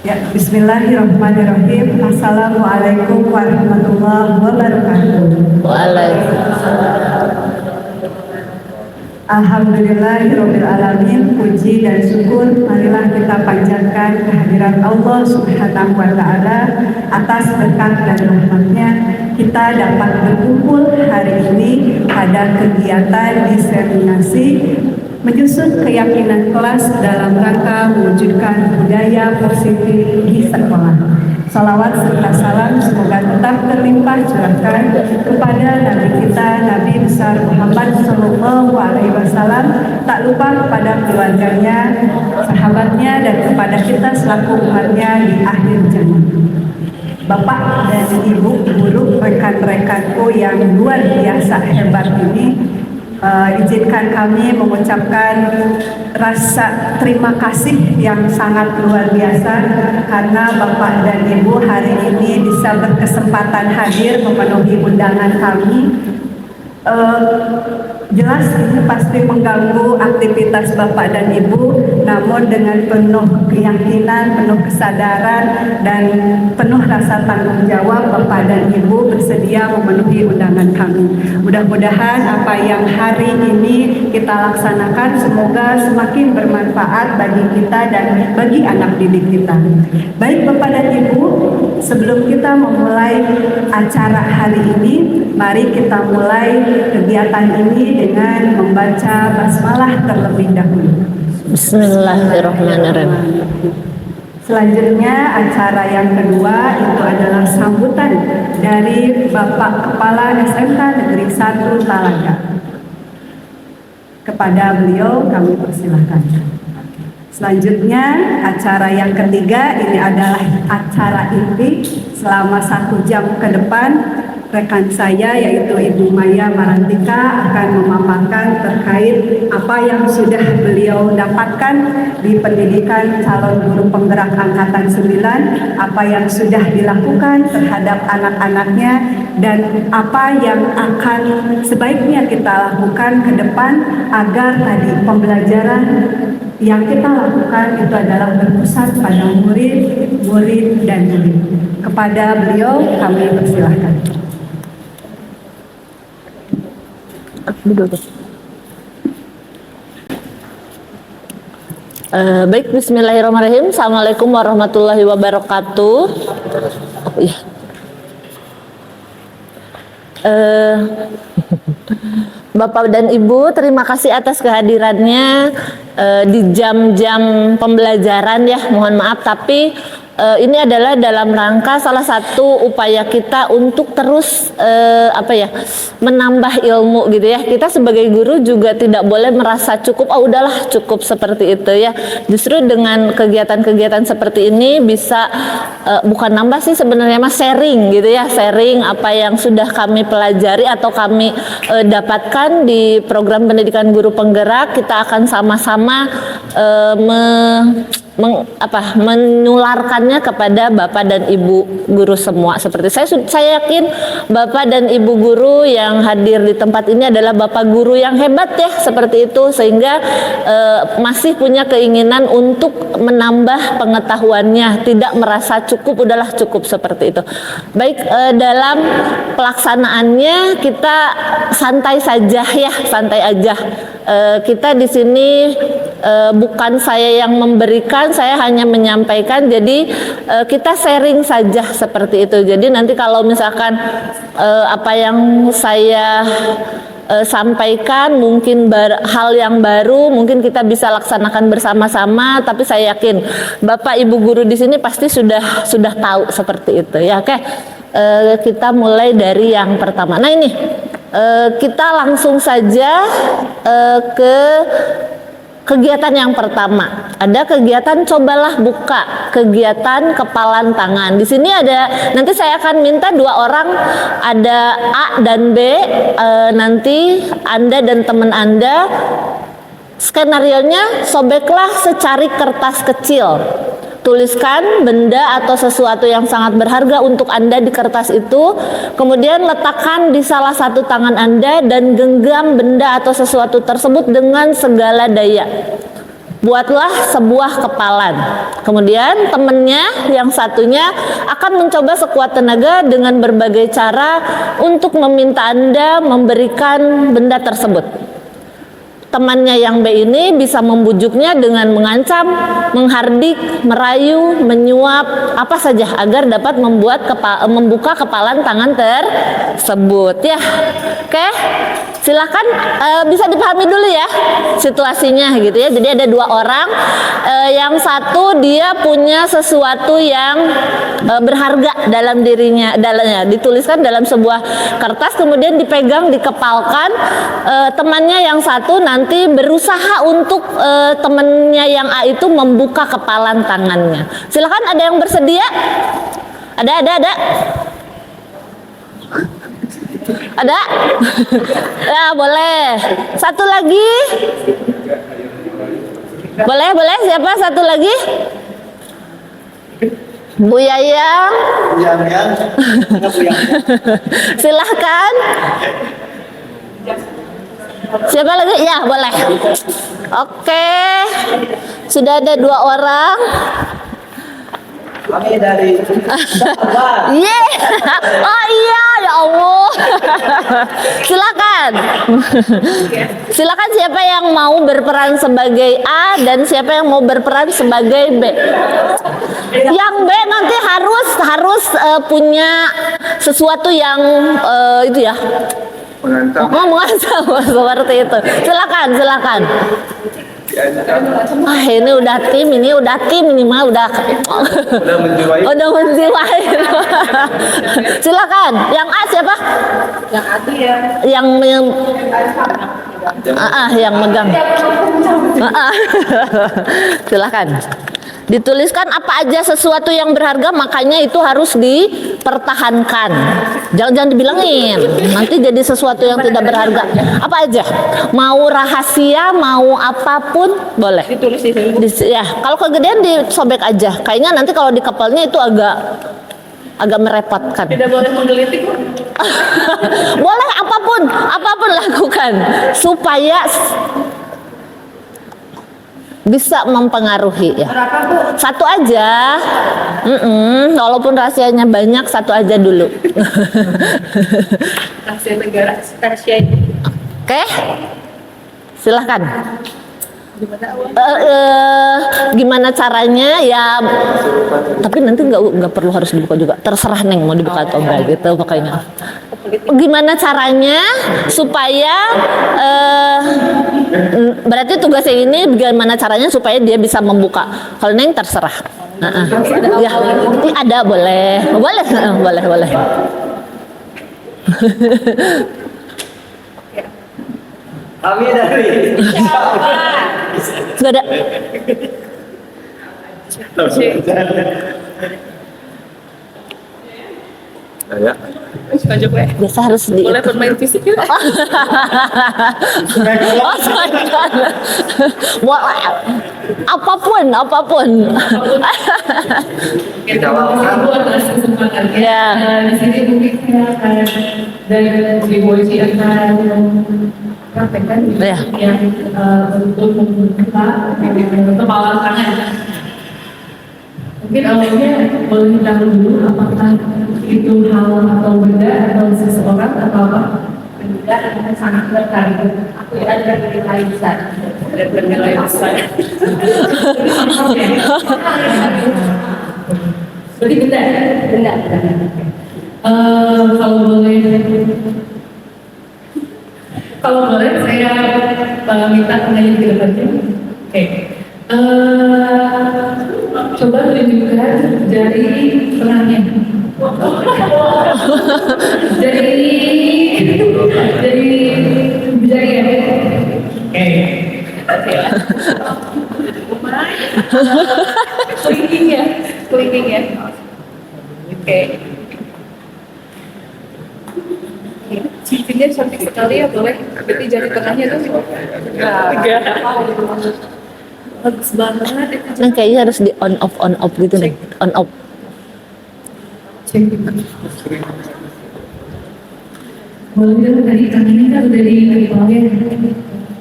Ya, bismillahirrahmanirrahim. Assalamualaikum warahmatullahi wabarakatuh. Waalaikumsalam. Alhamdulillahirabbil alamin. Puji dan syukur marilah kita panjatkan kehadirat Allah Subhanahu wa taala atas berkat dan rahmatnya kita dapat berkumpul hari ini pada kegiatan diseminasi menyusun keyakinan kelas dalam rangka mewujudkan budaya positif di sekolah. Salawat serta salam semoga tetap terlimpah curahkan kepada Nabi kita, Nabi besar Muhammad Sallallahu Alaihi Wasallam, tak lupa kepada keluarganya, sahabatnya, dan kepada kita selaku umatnya di akhir zaman. Bapak dan Ibu guru, rekan-rekanku yang luar biasa hebat ini, izinkan kami mengucapkan rasa terima kasih yang sangat luar biasa karena Bapak dan Ibu hari ini bisa berkesempatan hadir memenuhi undangan kami. Jelas ini pasti mengganggu aktivitas Bapak dan Ibu, namun dengan penuh keyakinan, penuh kesadaran, dan penuh rasa tanggung jawab Bapak dan Ibu bersedia memenuhi undangan kami. Mudah-mudahan apa yang hari ini kita laksanakan semoga semakin bermanfaat bagi kita dan bagi anak didik kita. Baik Bapak dan Ibu, sebelum kita memulai acara hari ini, mari kita mulai kegiatan ini dengan membaca basmalah terlebih dahulu. Bismillahirrahmanirrahim. Selanjutnya acara yang kedua itu adalah sambutan dari Bapak Kepala SMK Negeri 1 Talaga. Kepada beliau kami persilahkan. Selanjutnya acara yang ketiga ini adalah acara inti selama 1 jam ke depan. Rekan saya yaitu Ibu Maya Marantika akan memaparkan terkait apa yang sudah beliau dapatkan di pendidikan calon guru penggerak angkatan 9, apa yang sudah dilakukan terhadap anak-anaknya, dan apa yang akan sebaiknya kita lakukan ke depan agar tadi pembelajaran yang kita lakukan itu adalah berpusat pada murid dan murid. Kepada beliau kami persilahkan. Baik, bismillahirrahmanirrahim. Assalamualaikum warahmatullahi wabarakatuh. Bapak dan Ibu, terima kasih atas kehadirannya di jam-jam pembelajaran ya. Mohon maaf, tapi ini adalah dalam rangka salah satu upaya kita untuk terus menambah ilmu gitu ya. Kita sebagai guru juga tidak boleh merasa cukup, udahlah cukup seperti itu ya. Justru dengan kegiatan-kegiatan seperti ini bisa bukan nambah sih sebenarnya, mas, sharing gitu ya, sharing apa yang sudah kami pelajari atau kami dapatkan di program pendidikan guru penggerak. Kita akan sama-sama menularkannya kepada Bapak dan Ibu guru semua. Seperti saya yakin Bapak dan Ibu guru yang hadir di tempat ini adalah Bapak guru yang hebat ya, seperti itu, sehingga masih punya keinginan untuk menambah pengetahuannya, tidak merasa cukup, udahlah cukup, seperti itu. Baik, dalam pelaksanaannya kita santai saja ya, santai aja. Kita di sini bukan saya yang memberikan, saya hanya menyampaikan, jadi kita sharing saja seperti itu. Jadi nanti kalau misalkan apa yang saya sampaikan mungkin hal yang baru, mungkin kita bisa laksanakan bersama-sama, tapi saya yakin Bapak Ibu guru di sini pasti sudah tahu seperti itu ya. Oke, kita mulai dari yang pertama. Nah ini kita langsung saja ke kegiatan yang pertama. Ada kegiatan cobalah buka, kegiatan kepalan tangan. Di sini ada, nanti saya akan minta 2 orang, ada A dan B. Nanti Anda dan teman Anda, skenarionya sobeklah secari kertas kecil. Tuliskan benda atau sesuatu yang sangat berharga untuk Anda di kertas itu, kemudian letakkan di salah satu tangan Anda dan genggam benda atau sesuatu tersebut dengan segala daya. buatlah sebuah kepalan. Kemudian temannya yang satunya akan mencoba sekuat tenaga dengan berbagai cara untuk meminta Anda memberikan benda tersebut. Temannya yang B ini bisa membujuknya dengan mengancam, menghardik, merayu, menyuap, apa saja agar dapat membuka kepalan tangan tersebut ya. Oke, silahkan bisa dipahami dulu ya situasinya gitu ya. Jadi ada dua orang, yang satu dia punya sesuatu yang berharga dalam dirinya, dituliskan dalam sebuah kertas, kemudian dipegang, dikepalkan. Temannya yang satu nanti berusaha untuk temannya yang A itu membuka kepalan tangannya. Silakan, ada yang bersedia? Ada. Ada? Ya, boleh. Satu lagi? Boleh. Siapa satu lagi? Bu Yayang. Silahkan. Siapa lagi? Ya, boleh. Oke. Sudah ada dua orang. Kami dari Yeah. Oh iya, ya Allah. Silakan. Silakan, siapa yang mau berperan sebagai A dan siapa yang mau berperan sebagai B. Yang B nanti harus punya sesuatu yang itu ya. Mengancam seperti itu. Silakan. Ini udah tim ini mah udah menjiwai. Silakan. Yang A siapa? Yang A ya. Yang megang. Silakan. Dituliskan apa aja sesuatu yang berharga, makanya itu harus dipertahankan. Jangan dibilangin, nanti jadi sesuatu yang tidak berharga. Apa aja? Mau rahasia, mau apapun boleh. Ditulis di sini. Ya, kalau kegedean disobek aja. Kayaknya nanti kalau di kapalnya itu agak merepotkan. Tidak boleh menggelitik. Boleh, apapun lakukan supaya bisa mempengaruhi ya. Berapa, Bu? Satu aja. Walaupun rahasianya banyak, satu aja dulu. Rahasia negara, rahasia ini. Oke, silahkan. Gimana caranya ya? Tapi nanti nggak perlu harus dibuka juga. Terserah Neng mau dibuka atau enggak gitu pokoknya. Gimana caranya supaya berarti tugasnya ini bagaimana caranya supaya dia bisa membuka. Kalau Neng terserah. Ya, ada boleh. kami dari Gak ada. ya. Biasa harus di. Boleh bermain fisik ya? Oh, boleh. Apapun. Kita buat kesempatan Ya. Di sini mungkin saya akan dari Ibu Eci akan praktekkan Ya. yang untuk membuka kepala tangan. Mungkin awalnya boleh ditahu dulu apakah itu hal atau benda atau seseorang atau apa. Benda yang sangat berharga. Aku ada bernilai besar. Dan bernilai besar. Berarti benda. Kalau boleh saya minta penanya ke depannya. Oke. Coba tunjukkan dari tengahnya. Dari jari ya. Oke. Clicking ya. Oke. Cincinnya cantik sekali ya, boleh. Berarti jari tengahnya tuh tiga. Bagus banget itu. Neng kayaknya harus di on off gitu nih. On off. Boleh dong, tadi kangennya kan udah dipanggil.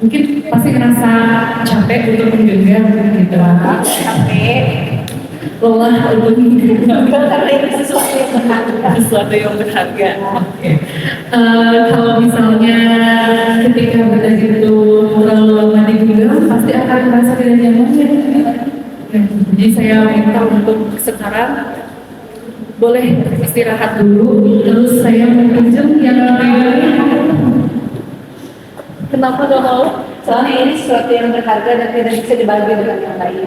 Mungkin pasti ngerasa capek untuk menggenggam gitu. Capek. Lelah untuk menggenggam. Karena itu sesuatu yang berharga. Sesuatu yang berharga. Oke. Kalau misalnya ketika benda itu terlalu lama digenggam, pasti akan merasa tidak nyaman ya. Jadi saya minta untuk sekarang boleh istirahat dulu, terus saya meminjam yang lain. Kenapa gak mau? Soalnya ini sesuatu yang berharga dan tidak bisa dibagi dengan yang lain.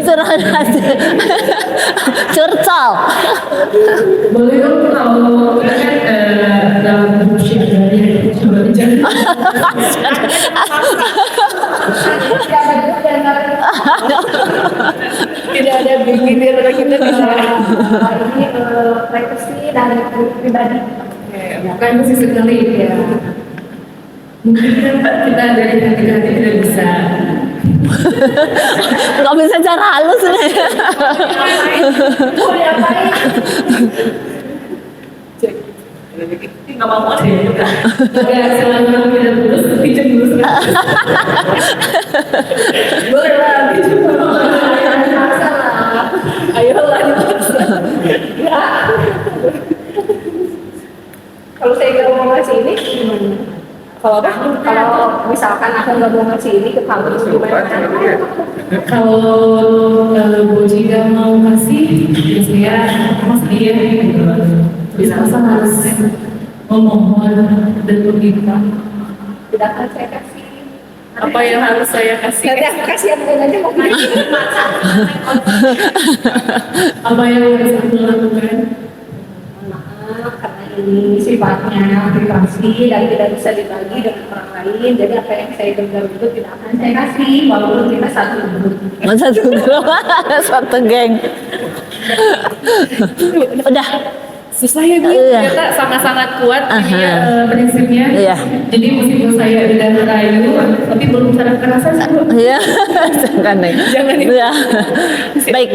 Curahan hati. Curcol. Boleh dong kalau kita kan dalam bullshit dari coba bicara. Tidak ada bikin kita bisa ini privacy dan pribadi. Privacy sekali ya. Mungkin kan kita dari hati ke hati tidak bisa. Nggak bisa cara halus nih. Mau diapain? Nggak mau ada juga. Enggak selama tidak putus, pinjam dulu sekarang. Boleh lah, pinjam dulu. Ayolah dipaksa. Ya. Kalau saya nggak mau ngasih ini, gimana? Kalau misalkan aku nggak mau ngasih ini ke kamu, gimana? Kalau Boji gak mau kasih, ya saya mas dia gitu. Bisa harus memohon dan meminta. Tidak akan saya kasih. Apa yang harus saya kasih? Nanti aku kasih yang lain aja mau kasih. Apa yang harus aku lakukan? Maaf, karena ini sifatnya privasi dan tidak bisa dibagi dengan orang lain. Jadi apa yang saya genggam itu tidak akan saya kasih, walaupun kita satu grup. Satu grup, satu geng. Udah. Susah ya Bu, Iya. ternyata sangat-sangat kuat ini ya, prinsipnya. Iya. Jadi meskipun saya udah merayu, tapi belum cara kerasan sih Bu. Iya, jangan nih. Jangan nih. Ya. Baik,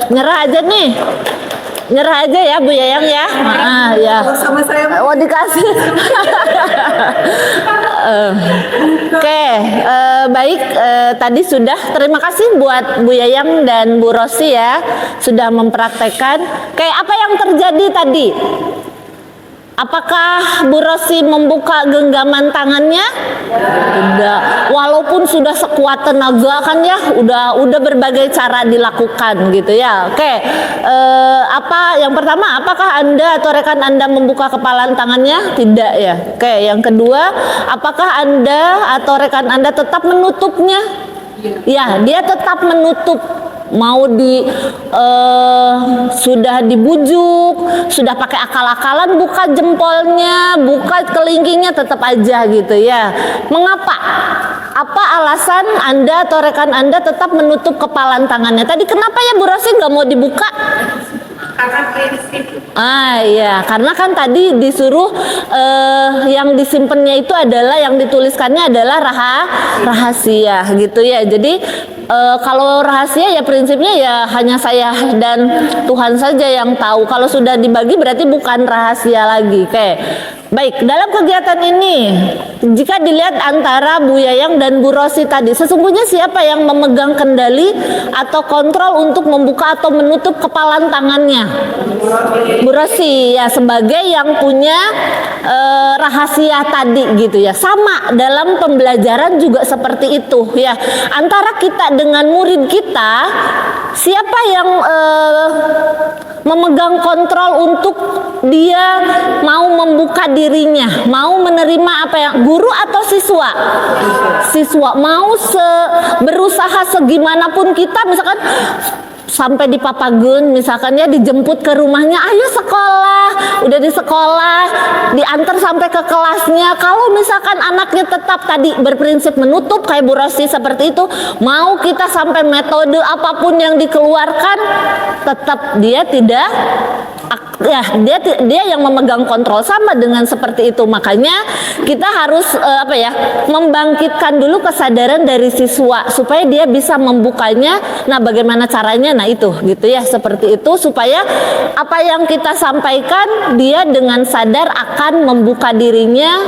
nyerah aja nih. Nyerah aja ya Bu Yayang ya. Ya. Sama saya Oh dikasih. Oke, baik. Tadi sudah. Terima kasih buat Bu Yayang dan Bu Rosi ya sudah mempraktekkan. Kayak apa yang terjadi tadi? Apakah Bu Rosi membuka genggaman tangannya? Tidak. Walaupun sudah sekuat tenaga kan ya, udah berbagai cara dilakukan gitu ya. Oke. Apa yang pertama? Apakah Anda atau rekan Anda membuka kepalan tangannya? Tidak ya. Oke. Yang kedua, apakah Anda atau rekan Anda tetap menutupnya? Ya, dia tetap menutup. Mau sudah dibujuk, sudah pakai akal-akalan buka jempolnya, buka kelingkingnya tetap aja gitu ya. Mengapa? Apa alasan Anda atau rekan Anda tetap menutup kepalan tangannya? Tadi kenapa ya Bu Rosi nggak mau dibuka? karena prinsip. Iya, karena kan tadi disuruh yang disimpannya itu adalah yang dituliskannya adalah rahasia gitu ya. Jadi kalau rahasia ya prinsipnya ya hanya saya dan Tuhan saja yang tahu. Kalau sudah dibagi berarti bukan rahasia lagi. Oke. Baik, dalam kegiatan ini jika dilihat antara Bu Yayang dan Bu Rosi tadi, sesungguhnya siapa yang memegang kendali atau kontrol untuk membuka atau menutup kepalan tangannya? Bu Rosi ya, sebagai yang punya rahasia tadi gitu ya. Sama dalam pembelajaran juga seperti itu ya. Antara kita dengan murid kita, siapa yang memegang kontrol untuk dia mau membuka dirinya, mau menerima apa yang guru atau siswa? Siswa. Mau berusaha segimanapun kita, misalkan sampai di Papagun misalkan ya, dijemput ke rumahnya, ayo sekolah, udah di sekolah, diantar sampai ke kelasnya. Kalau misalkan anaknya tetap tadi berprinsip menutup kayak Bu Rosi seperti itu, mau kita sampai metode apapun yang dikeluarkan, tetap dia tidak ya dia yang memegang kontrol, sama dengan seperti itu. Makanya kita harus membangkitkan dulu kesadaran dari siswa supaya dia bisa membukanya. Nah, bagaimana caranya? Nah, itu gitu ya, seperti itu, supaya apa yang kita sampaikan dia dengan sadar akan membuka dirinya.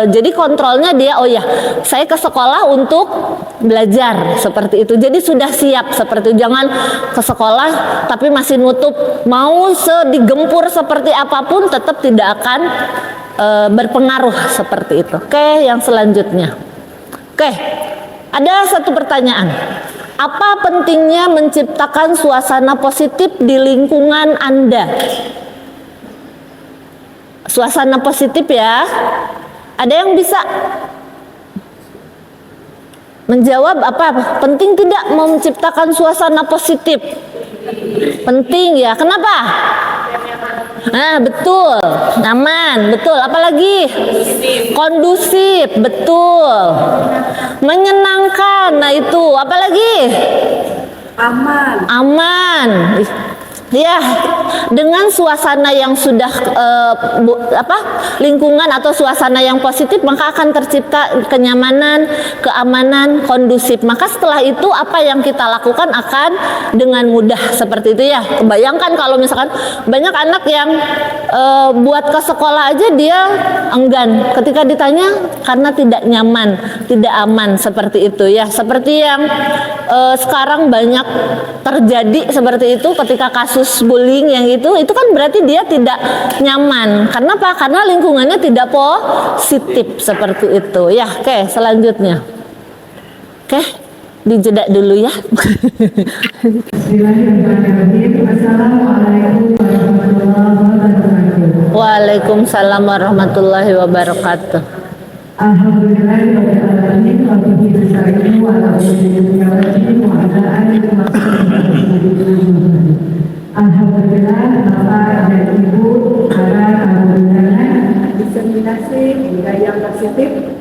Jadi kontrolnya dia, oh ya, saya ke sekolah untuk belajar, seperti itu. Jadi sudah siap seperti itu. Jangan ke sekolah tapi masih nutup, mau digempur seperti apapun tetap tidak akan berpengaruh, seperti itu. Oke, yang selanjutnya. Oke, ada satu pertanyaan. Apa pentingnya menciptakan suasana positif di lingkungan Anda? Suasana positif ya. Ada yang bisa menjawab apa? Penting tidak menciptakan suasana positif? Penting ya. Kenapa? Nah, betul. Nyaman, betul. Apalagi? Kondusif, betul. Menyenangkan. Nah, itu. Apalagi? Aman. Ya, dengan suasana yang sudah lingkungan atau suasana yang positif, maka akan tercipta kenyamanan, keamanan, kondusif. Maka setelah itu apa yang kita lakukan akan dengan mudah, seperti itu ya. Bayangkan kalau misalkan banyak anak yang buat ke sekolah aja dia enggan ketika ditanya karena tidak nyaman, tidak aman, seperti itu ya. Seperti yang sekarang banyak terjadi seperti itu ketika kasus bullying yang itu kan berarti dia tidak nyaman. Karena apa? Karena lingkungannya tidak positif, seperti itu ya. Oke, selanjutnya. Oke, dijeda dulu ya. Bismillahirrahmanirrahim. Assalamualaikum warahmatullahi wabarakatuh. Waalaikumsalam warahmatullahi wabarakatuh. Alhamdulillahirrahmanirrahim. Wa bihi nasta'in wa ala alihi wa sahbihi. Alhamdulillah, Bapak dan Ibu, para tamu undangan, diseminasi budaya positif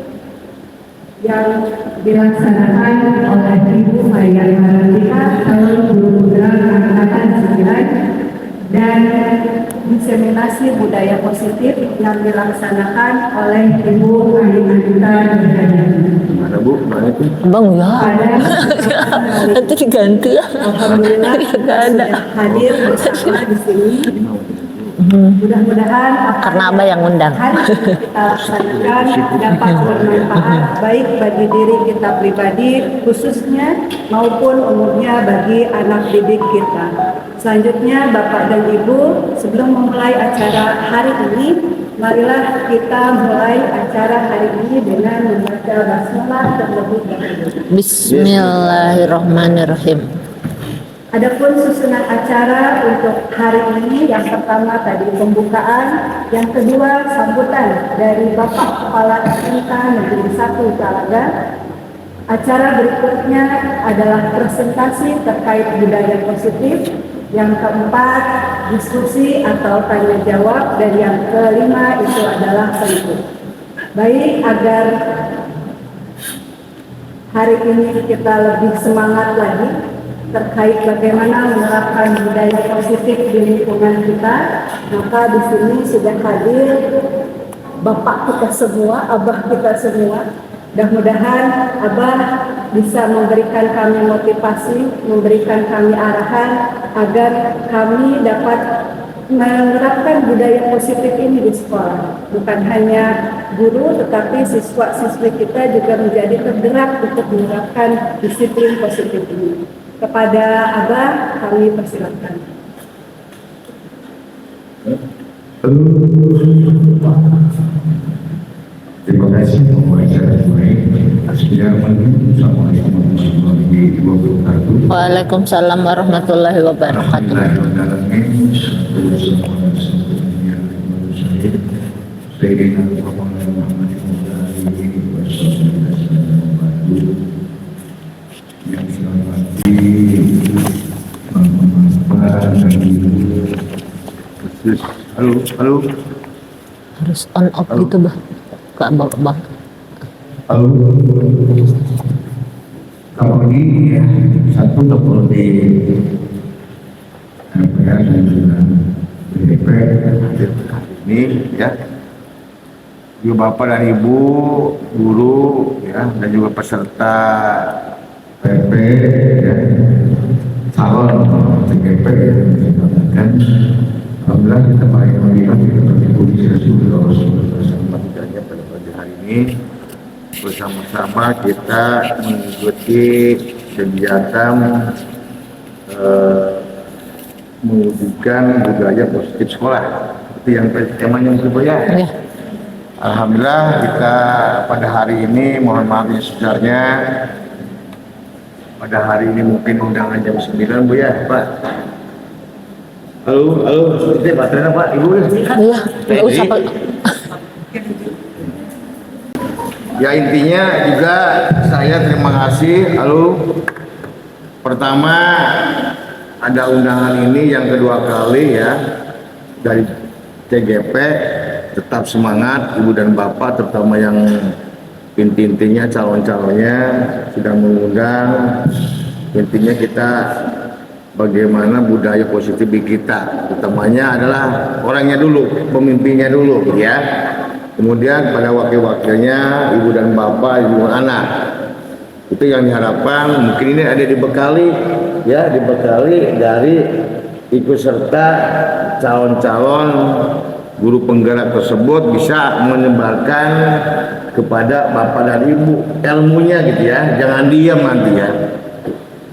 yang dilaksanakan oleh Ibu Maria Marantika, calon guru putra angkatan 9, dan diseminasi budaya positif yang dilaksanakan oleh Ibu Anita Nurhayati. Mana Bu? Mana itu? Bang ya. Nanti diganti ya. Alhamdulillah kita sudah hadir bersama di sini. Mudah-mudahan Karena Abah yang undang. hari yang kita laksanakan dapat bermanfaat baik bagi diri kita pribadi khususnya maupun umumnya bagi anak didik kita. Selanjutnya Bapak dan Ibu, sebelum memulai acara hari ini, marilah kita mulai acara hari ini dengan membaca basmalah terlebih dahulu. Bismillahirrahmanirrahim. Adapun susunan acara untuk hari ini, yang pertama tadi pembukaan, yang kedua sambutan dari Bapak Kepala SMK Negeri 1 Talaga. Acara berikutnya adalah presentasi terkait budaya positif. Yang keempat, diskusi atau tanya jawab, dan yang kelima itu adalah penutup. Baik, agar hari ini kita lebih semangat lagi terkait bagaimana menerapkan budaya positif di lingkungan kita, maka di sini sudah hadir Bapak kita semua, Abah kita semua. Mudah-mudahan Abah bisa memberikan kami motivasi, memberikan kami arahan agar kami dapat menerapkan budaya positif ini di sekolah. Bukan hanya guru, tetapi siswa-siswi kita juga menjadi tergerak untuk menerapkan disiplin positif ini. Kepada Abah, kami persilakan. Terima kasih Assalamualaikum warahmatullahi wabarakatuh. Waalaikumsalam warahmatullahi wabarakatuh. Halo. Harus on off gitu bah. Kak bang. Halo. Kalau ini satu dokter di MPR dan juga DP hadir hari ini ya. Juga Bapak dan Ibu, guru ya, dan juga peserta PP ya, calon TGP kan. Alhamdulillah kita baik melihat kita berkumpul bersama tidaknya pada pagi hari ini bersama-sama kita mengikuti kegiatan mewujudkan budaya positif sekolah. Itu yang temanya ya. Alhamdulillah kita pada hari ini, mohon maaf ya sebenarnya pada hari ini mungkin undangan jam 9 Bu ya Pak. Halo, ini Pak Trena Pak, Ibu ya? Iya, nggak usah Pak. Ya intinya juga saya terima kasih. Halo, pertama ada undangan ini yang kedua kali ya dari TGP. Tetap semangat Ibu dan Bapak, terutama yang inti-intinya calon-calonnya sudah mengundang. Intinya kita bagaimana budaya positif di kita, utamanya adalah orangnya dulu, pemimpinnya dulu ya. Kemudian pada wakil-wakilnya Ibu dan Bapak, Ibu dan anak. Itu yang diharapkan. Mungkin ini ada dibekali ya, dibekali dari ikut serta calon-calon guru penggerak tersebut bisa menyebarkan kepada Bapak dan Ibu ilmunya gitu ya. Jangan diam nanti ya.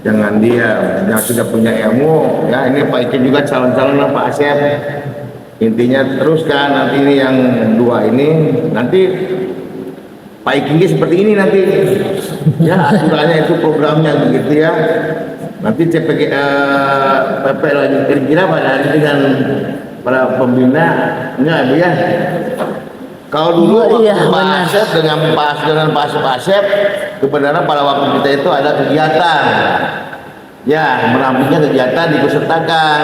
Jangan diam. Yang sudah punya ilmu ya, ini Pak Ikin juga calon-calon Pak Asep. Intinya teruskan nanti ini yang dua ini nanti Pak Ikin seperti ini nanti. Ya aturannya itu programnya begitu ya. Nanti CPG PP lagi kira-kira pada hari dengan para pembina enggak Bu ya. Kalau dulu Iya, waktu Pak benar. Asep dengan Pak Asep sebenarnya pada waktu kita itu ada kegiatan ya, merampungnya kegiatan dipesertakan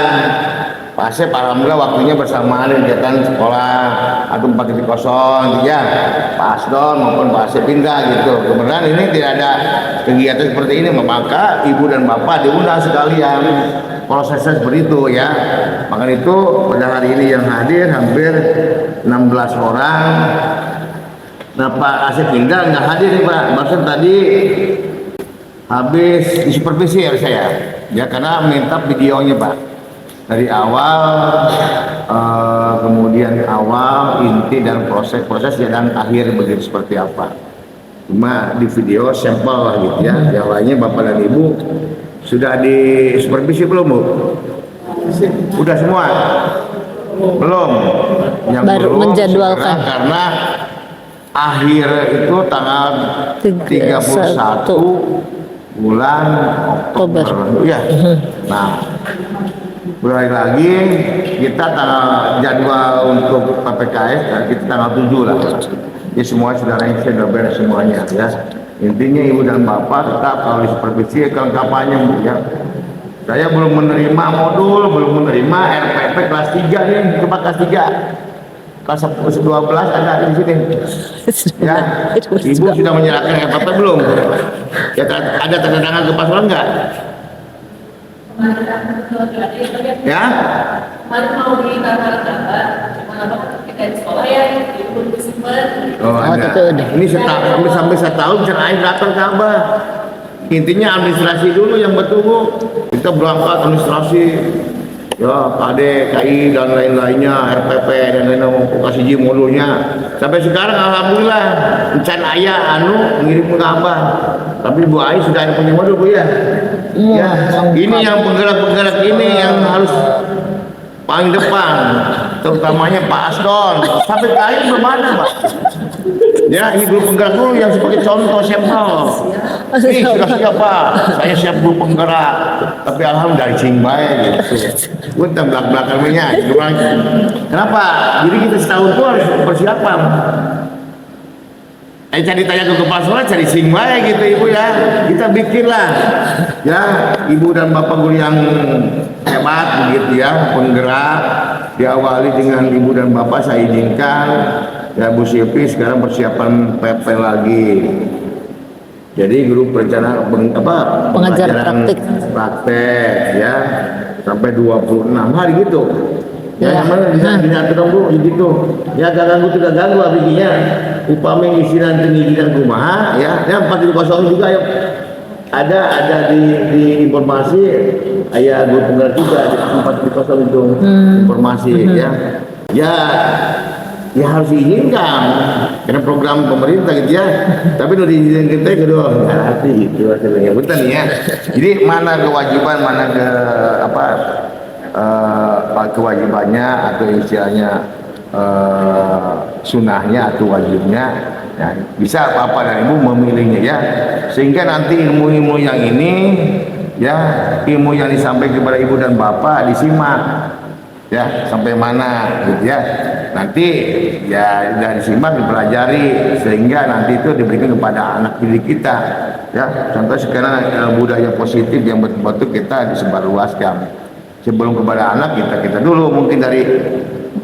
Pak Asep. Alhamdulillah waktunya bersamaan kegiatan sekolah atau 4.0 ya, Pak Asdon maupun Pak Asep pindah gitu. Kemudian ini tidak ada kegiatan seperti ini, maka Ibu dan Bapak diundang sekalian. Prosesnya seperti itu ya. Maka itu pada hari ini yang hadir hampir 16 orang. Nah Pak Asep pindah nggak hadir nih Pak. Maksud tadi habis disupervisi ya saya. Ya karena minta videonya Pak. Dari awal, kemudian awal, inti dan proses ya, dan akhir begitu seperti apa. Cuma di video sampel lah gitu ya. Yang lainnya Bapak dan Ibu sudah di supervisi belum Bu? Udah semua? Belum. Yang Baru belum menjadwalkan. karena akhir itu tanggal 31 bulan Oktober. Ya. Nah, mulai lagi kita jadwal untuk PPKS kita tanggal 7 lah. Jadi semua saudaranya sudah beres semuanya ya. Intinya Ibu dan Bapak tetap kalau disupervisi kelengkapannya Bu ya. Saya belum menerima modul, belum menerima RPP kelas 3 nih, coba kelas 3. Kelas 12 ada di sini. Ya. Ibu sudah menyerahkan RPP belum? Ya, ada tanda tangan ke paslon enggak? Ya? Kemarin mau ditata ketika di sekolah ya, di Desember. Oh, ada. Ini sampai setahun cerai datang ke Abah. Intinya administrasi dulu yang betul Bu. Kita berangkat administrasi, ya KD, KI dan lain-lainnya, RPP dan lain-lain mau kasih modulnya. Sampai sekarang alhamdulillah encan ayah ngirim ke Abah. Tapi Bu Ai sudah ada punya modul Bu ya. Ya, ini yang penggerak-penggerak ini yang harus paling depan, terutamanya Pak Asdon. Sampai terakhir belum ada Pak. Ya, ini grup penggerak dulu yang sebagai contoh sampel. Nih sudah siap Pak, saya siap grup penggerak. Tapi alhamdulillah dari Cingbai gitu. Kita belak-belakannya. Kenapa? Jadi kita setahun itu harus persiapan. Cari tanya ke kepala sekolah, cari Cingbai gitu Ibu ya. Kita bikinlah ya Ibu dan Bapak guru yang hebat begitu ya, penggerak. Diawali dengan Ibu dan Bapak saya izinkan ya Bu Silvi sekarang persiapan PP lagi. Jadi grup perencanaan pengajar praktik ya sampai 26 hari gitu. Ya, yang mana bisa diatur dong Bu, gitu. Ya gak ganggu tidak ganggu abiginya. Upami isinan tinggi dan kumaha ya. Ya 4.0 juga ya. Ada di informasi ayah guru penggerak juga di 4.0 itu informasi ya. Ya harus diizinkan karena program pemerintah gitu ya. Tapi udah diizinkan kita kedua nggak hati gitu hasilnya betul ya. Jadi mana kewajiban mana ke apa kewajibannya atau istilahnya sunahnya atau wajibnya ya, bisa bapak dan ibu memilihnya ya, sehingga nanti ilmu-ilmu yang ini ya, ilmu yang disampaikan kepada ibu dan bapak disimak ya sampai mana gitu ya, nanti ya sudah disimak dipelajari sehingga nanti itu diberikan kepada anak didik kita ya. Contoh sekarang budaya positif yang betul-betul kita disebarluaskan sebelum kepada anak kita dulu mungkin dari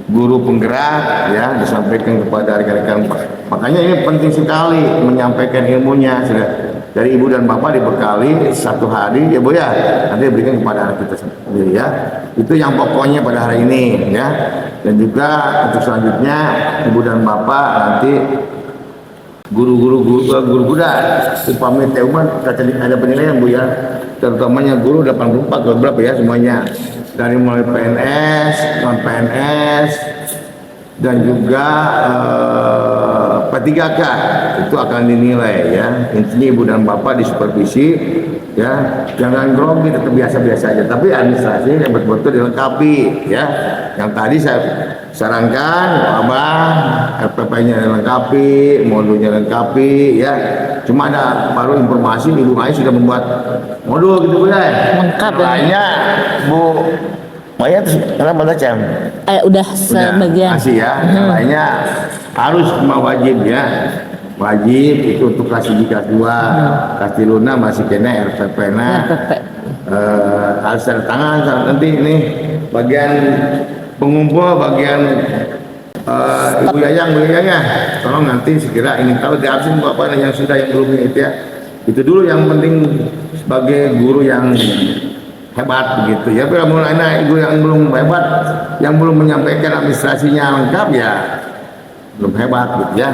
guru penggerak ya disampaikan kepada rekan-rekan. Makanya ini penting sekali menyampaikan ilmunya dari ibu dan bapak dibekali satu hari ya Bu ya, nanti diberikan kepada anak kita sendiri ya. Itu yang pokoknya pada hari ini ya. Dan juga untuk selanjutnya ibu dan bapak nanti guru kuda upami teuman ada penilaian Bu ya, terutamanya guru 84 atau berapa ya semuanya, dari mulai PNS, non PNS dan juga P3K itu akan dinilai ya. Intinya ibu dan bapak disupervisi ya, jangan grogi, tetap biasa-biasa aja, tapi administrasi yang betul-betul dilengkapi ya. Yang tadi saya sarankan abang RPP-nya dilengkapi, modulnya dilengkapi ya. Cuma ada baru informasi Ibu Maya sudah membuat modul gitu Bu ya. Lengkap ya. Lainnya Bu Maya kenapa baca? Udah sebagian. Masih ya. Yang lainnya harus semua wajib ya. Wajib itu untuk kelas 1, kelas 2, kelas 3 masih kena RPP nah. Harus tanda tangan nanti ini bagian pengumpul, bagian Ibu Yayang, tolong nanti segera ini kalau di absen bapak yang sudah yang belum itu ya, itu dulu yang penting sebagai guru yang hebat begitu ya. Bila mulai ibu yang belum hebat, yang belum menyampaikan administrasinya lengkap ya belum hebat gitu ya.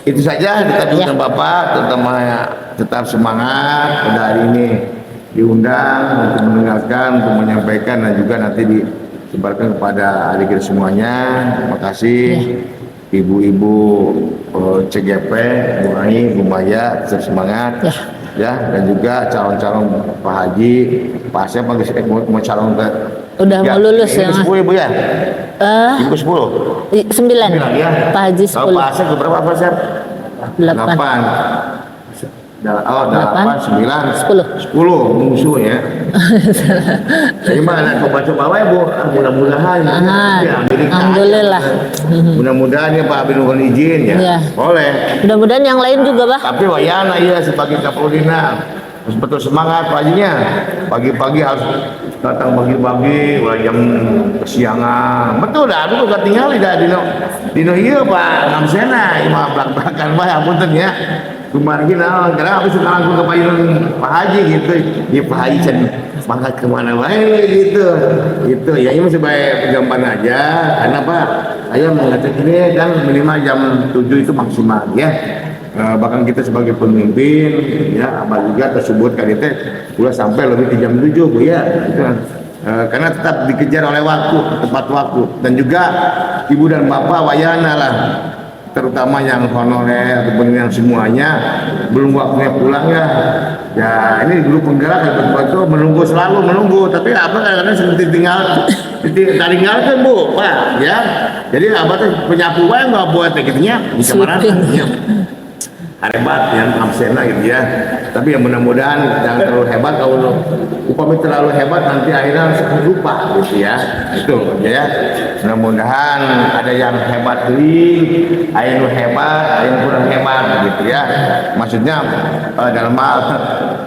Itu saja kita butuhkan bapak, terutama tetap semangat pada hari ini diundang untuk mendengarkan, untuk menyampaikan dan juga nanti disebarkan kepada adik kita semuanya. Terima kasih ibu-ibu CGP, Bu Ai, Bu Maya, tetap semangat ya, dan juga calon-calon Pak Haji, Pak Asep mau calon ke udah mau lulus ya Mas. 10 Ibu ya? Ibu 10? 9 ya? Pak Haji 10. Kalau Pak Asep berapa Pak Asep? 8. 8, 9, 10 musuh ya. Jadi mana kau baca bawah ya Bu, mudah-mudahan ya, alhamdulillah. Mudah-mudahan ya Pak Abin mohon izin ya. Boleh. Mudah-mudahan yang lain juga Bah. Tapi wayana ya sebagai Kapolrina harus betul semangat paginya. Pagi-pagi harus datang pagi-pagi, jam kesiangan. Betul dah, aku gak tinggal dino iya Pak Ngamsena, imam belak-belakan Pak, apunten ya. Kemarin karena aku suka langsung ke Pak Haji gitu. Ya Pak Haji semangat kemana baik gitu. Gitu ya, ini sebagai pegampan aja. Karena Pak, saya mengatakan ini kan minimal jam 7 itu maksimal ya. Bahkan kita sebagai pemimpin ya, apa juga tersebut kan itu udah sampai lebih di jam 7 Bu ya. Itu karena tetap dikejar oleh waktu, tepat waktu, dan juga ibu dan bapak wayana lah, terutama yang honorer ataupun yang semuanya belum waktunya pulang ya. Ya ini dulu penggerak ya betul menunggu, selalu menunggu, tapi apa kadang-kadang seperti tinggal kan Bu Pak ya. Jadi apa tuh penyapu yang nggak buat gitunya bisa marah ya. Hebat yang absena gitu ya. Tapi yang mudah-mudahan jangan terlalu hebat. Kalau upami terlalu hebat nanti akhirnya lupa gitu ya. Itu ya. Mudah-mudahan ada yang hebat ada yang hebat, ada yang kurang hebat gitu ya. Maksudnya dalam hal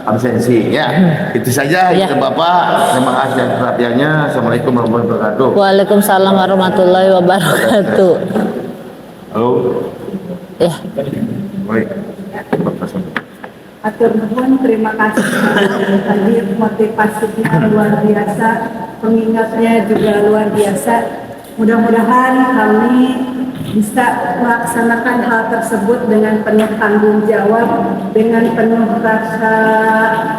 absensi ya. Itu saja ya. Bapak. Terima kasih atas perhatiannya. Assalamualaikum warahmatullahi wabarakatuh. Waalaikumsalam warahmatullahi wabarakatuh. Halo. Ya. Baik. Atur nuhun, terima kasih tadi motivasinya luar biasa, pengingatnya juga luar biasa. Mudah-mudahan kami bisa melaksanakan hal tersebut dengan penuh tanggung jawab, dengan penuh rasa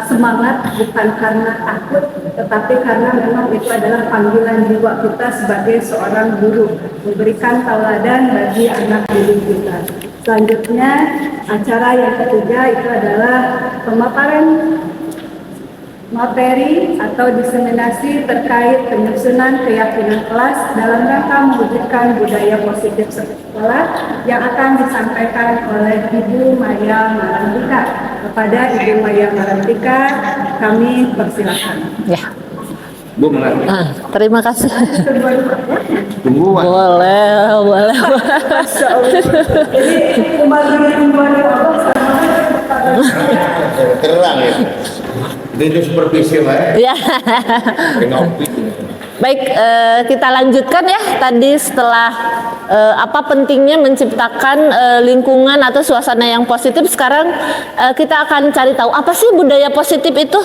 semangat, bukan karena takut, tetapi karena memang itu adalah panggilan jiwa kita sebagai seorang guru, memberikan tauladan bagi anak didik kita. Selanjutnya, acara yang ketiga itu adalah pemaparan materi atau diseminasi terkait penyusunan keyakinan kelas dalam rangka mewujudkan budaya positif sekolah yang akan disampaikan oleh Ibu Maya Marantika. Kepada Ibu Maya Marantika, kami persilakan. Ya. Bu, mengerti. Terima kasih. Tungguan. Boleh. Jadi umat Allah sama Terang ya. Itu superficial ya. Ya. Baik, kita lanjutkan ya. Tadi setelah apa pentingnya menciptakan lingkungan atau suasana yang positif, sekarang kita akan cari tahu apa sih budaya positif itu.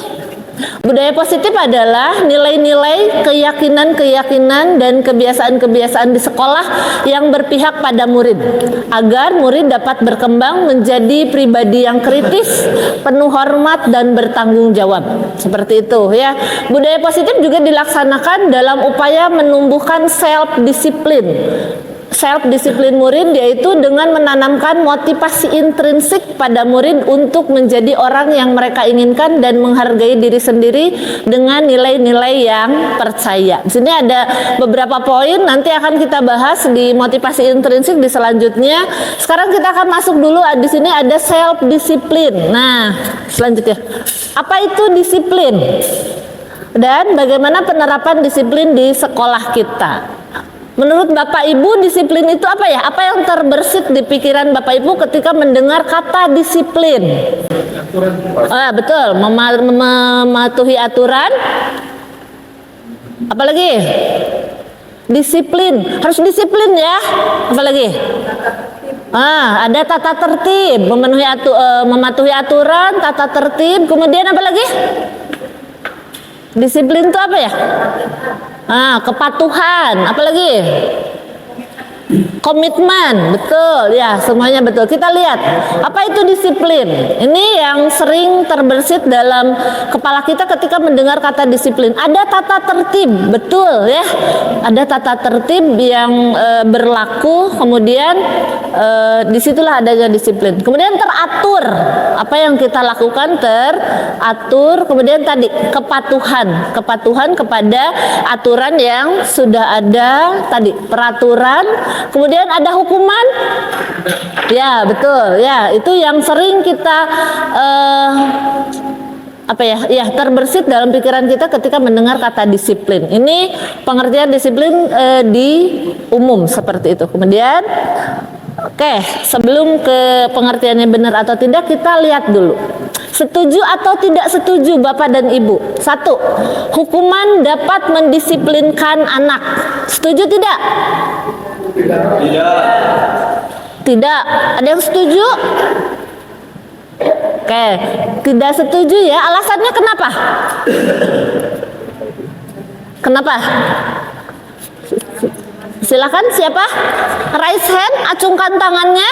Budaya positif adalah nilai-nilai, keyakinan-keyakinan dan kebiasaan-kebiasaan di sekolah yang berpihak pada murid agar murid dapat berkembang menjadi pribadi yang kritis, penuh hormat dan bertanggung jawab. Seperti itu ya. Budaya positif juga dilaksanakan dalam upaya menumbuhkan self-disiplin. Self-disiplin murid yaitu dengan menanamkan motivasi intrinsik pada murid untuk menjadi orang yang mereka inginkan dan menghargai diri sendiri dengan nilai-nilai yang percaya. Di sini ada beberapa poin, nanti akan kita bahas di motivasi intrinsik di selanjutnya. Sekarang kita akan masuk dulu, di sini ada self-disiplin. Nah, selanjutnya, apa itu disiplin? Dan bagaimana penerapan disiplin di sekolah kita? Menurut Bapak Ibu, disiplin itu apa ya? Apa yang terbersit di pikiran Bapak Ibu ketika mendengar kata disiplin? Betul, mematuhi aturan. Apalagi? Disiplin, harus disiplin ya. Apalagi? Ada tata tertib, mematuhi aturan, tata tertib. Kemudian apa lagi? Disiplin itu apa ya? Kepatuhan, apalagi? Komitmen, betul ya, semuanya betul. Kita lihat, apa itu disiplin? Ini yang sering terbersit dalam kepala kita ketika mendengar kata disiplin. Ada tata tertib, betul ya. Ada tata tertib yang berlaku, kemudian disitulah adanya disiplin. Kemudian teratur, apa yang kita lakukan teratur. Kemudian tadi kepatuhan kepada aturan yang sudah ada tadi, peraturan. Kemudian ada hukuman, ya betul ya, itu yang sering kita terbersit dalam pikiran kita ketika mendengar kata disiplin. Ini pengertian disiplin di umum seperti itu. Kemudian sebelum ke pengertiannya benar atau tidak, kita lihat dulu. Setuju atau tidak setuju Bapak dan Ibu? 1. Hukuman dapat mendisiplinkan anak. Setuju tidak? Tidak. Ada yang setuju? Tidak setuju ya. Alasannya kenapa? Kenapa? Silakan, siapa? Raise hand, acungkan tangannya.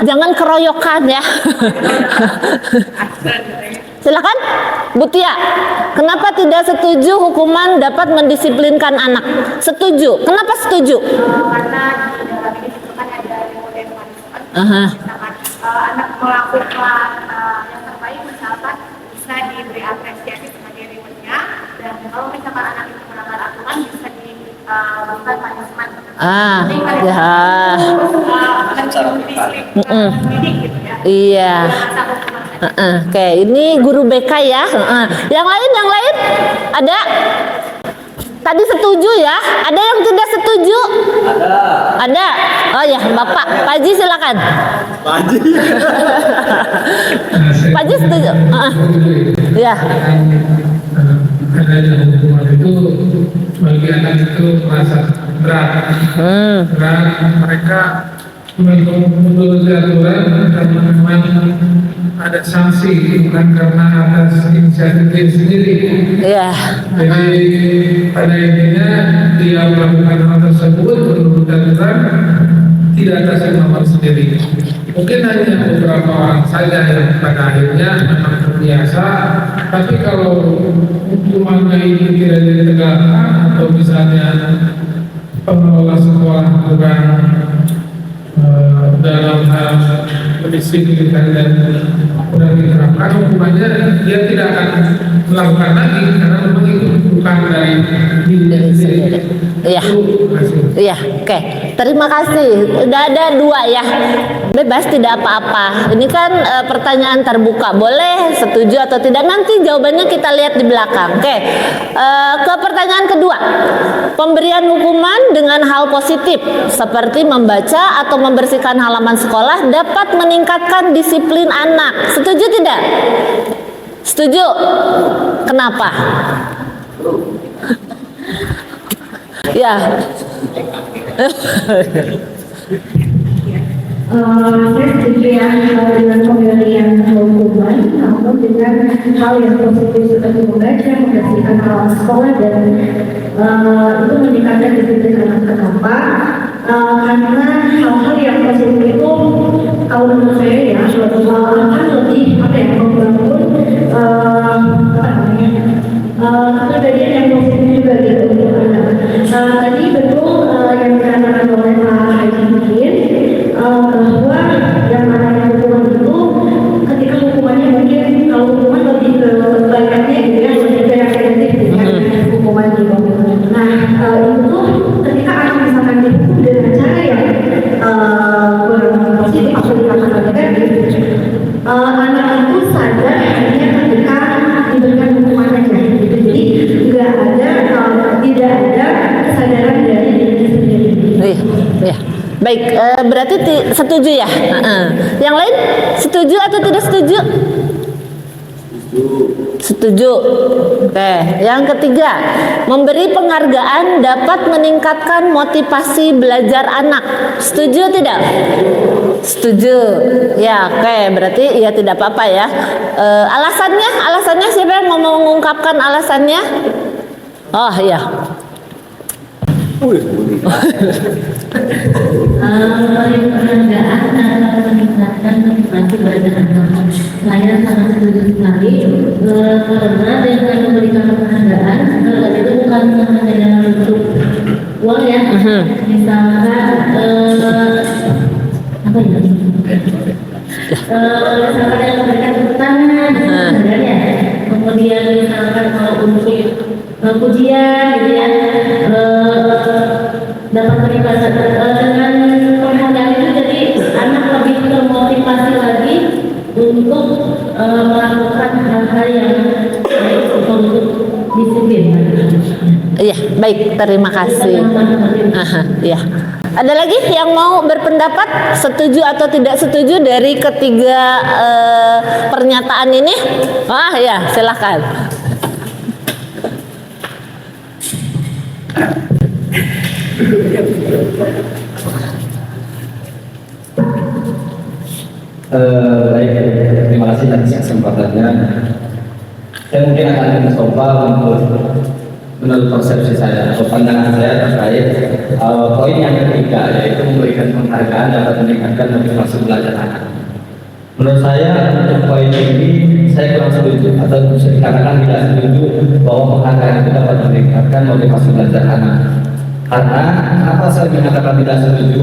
Jangan keroyokan ya. Silakan, Bu Tia. Kenapa tidak setuju hukuman dapat mendisiplinkan anak? Setuju. Kenapa setuju? Karena di dalam ini itu kan ada model punishment. Misalkan anak melakukan yang terbaik, misalkan bisa diberi apresiasi sebagai rewardnya, dan kalau misalkan anak itu melanggar aturan bisa diberikan punishment. Iya. Ini guru BK ya. Yang lain ada? Tadi setuju ya? Ada yang tidak setuju? Ada. Oh ya, Bapak. Pak Haji silakan. Pak Haji setuju? Ya. Adanya hukuman itu bagi anak itu merasa berat. Mereka untuk aturan dan memang ada sanksi, bukan karena atas inisiatif dia sendiri. Iya. Jadi pada intinya dia melakukan hal tersebut menurut aturan tidak atas kemauan sendiri. Mungkin hanya beberapa orang saja yang pada akhirnya memang terbiasa, tapi kalau hukumannya itu tidak ditegakkan atau misalnya pengelola sekolah kurang dalam hal mendisiplinkan dan kurang diterapkan, hukumannya dia tidak akan melakukan lagi karena memang itu bukan dari diri sendiri. Iya. Terima kasih. Iya, oke. Terima kasih. Udah ada 2 ya. Bebas, tidak apa-apa. Ini kan pertanyaan terbuka. Boleh setuju atau tidak. Nanti jawabannya kita lihat di belakang. Oke. Ke pertanyaan kedua. Pemberian hukuman dengan hal positif seperti membaca atau membersihkan halaman sekolah dapat meningkatkan disiplin anak. Setuju tidak? Setuju. Kenapa? Ya. Saya setuju ya dengan pemberian hukuman, namun dengan hal yang positif seperti membaca, membersihkan halaman sekolah dan itu meningkatkan disiplin anak. Kenapa? Karena hal-hal yang positif itu kalau menurut saya ya akan lebih membangun kepribadian yang positif juga gitu untuk anak. Tadi betul yang dikatakan oleh Pak Haji mungkin bahwa yang namanya hukuman itu ketika hukumannya mungkin kalau hukuman lebih ke kebaikannya gitu ya, lebih ke yang negatif gitu ya, hukuman gitu. Nah itu ketika anak misalkan dihukum dengan cara yang kurang positif atau dikatakan negatif, anak itu sadar hanya ketika diberikan hukuman aja gitu. Jadi tidak ada kesadaran dari diri sendiri. Iya. Baik, berarti setuju ya? Yang lain setuju atau tidak setuju? Setuju. Oke. Yang ketiga, memberi penghargaan dapat meningkatkan motivasi belajar anak. Setuju tidak? Setuju. Ya, oke. Berarti ya tidak apa-apa ya. Alasannya siapa yang mau mengungkapkan alasannya? Oh iya. Penghargaan akan meningkatkan motivasi belajar anak. Saya sangat setuju sekali karena dengan memberikan penghargaan itu bukan hanya dalam bentuk uang ya, misalkan apa ya? Misalkan yang memberikan tantangan, sebenarnya kemudian misalkan kalau untuk pujian gitu ya, dapat meningkatkan dengan penghargaan itu, jadi anak lebih termotivasi lagi untuk melakukan hal-hal yang untuk disiplin. Iya, baik, terima kasih. Iya. Ada lagi yang mau berpendapat setuju atau tidak setuju dari ketiga pernyataan ini? Ya, silakan. Baik, terima kasih atas kesempatannya. Saya mungkin akan mencoba untuk menurut persepsi saya atau pandangan saya terkait poin yang ketiga, yaitu memberikan penghargaan dapat meningkatkan motivasi belajar anak. Menurut saya untuk poin ini saya kurang setuju atau bisa dikatakan tidak setuju bahwa penghargaan itu dapat meningkatkan motivasi belajar anak. Karena apa saya mengatakan tidak setuju?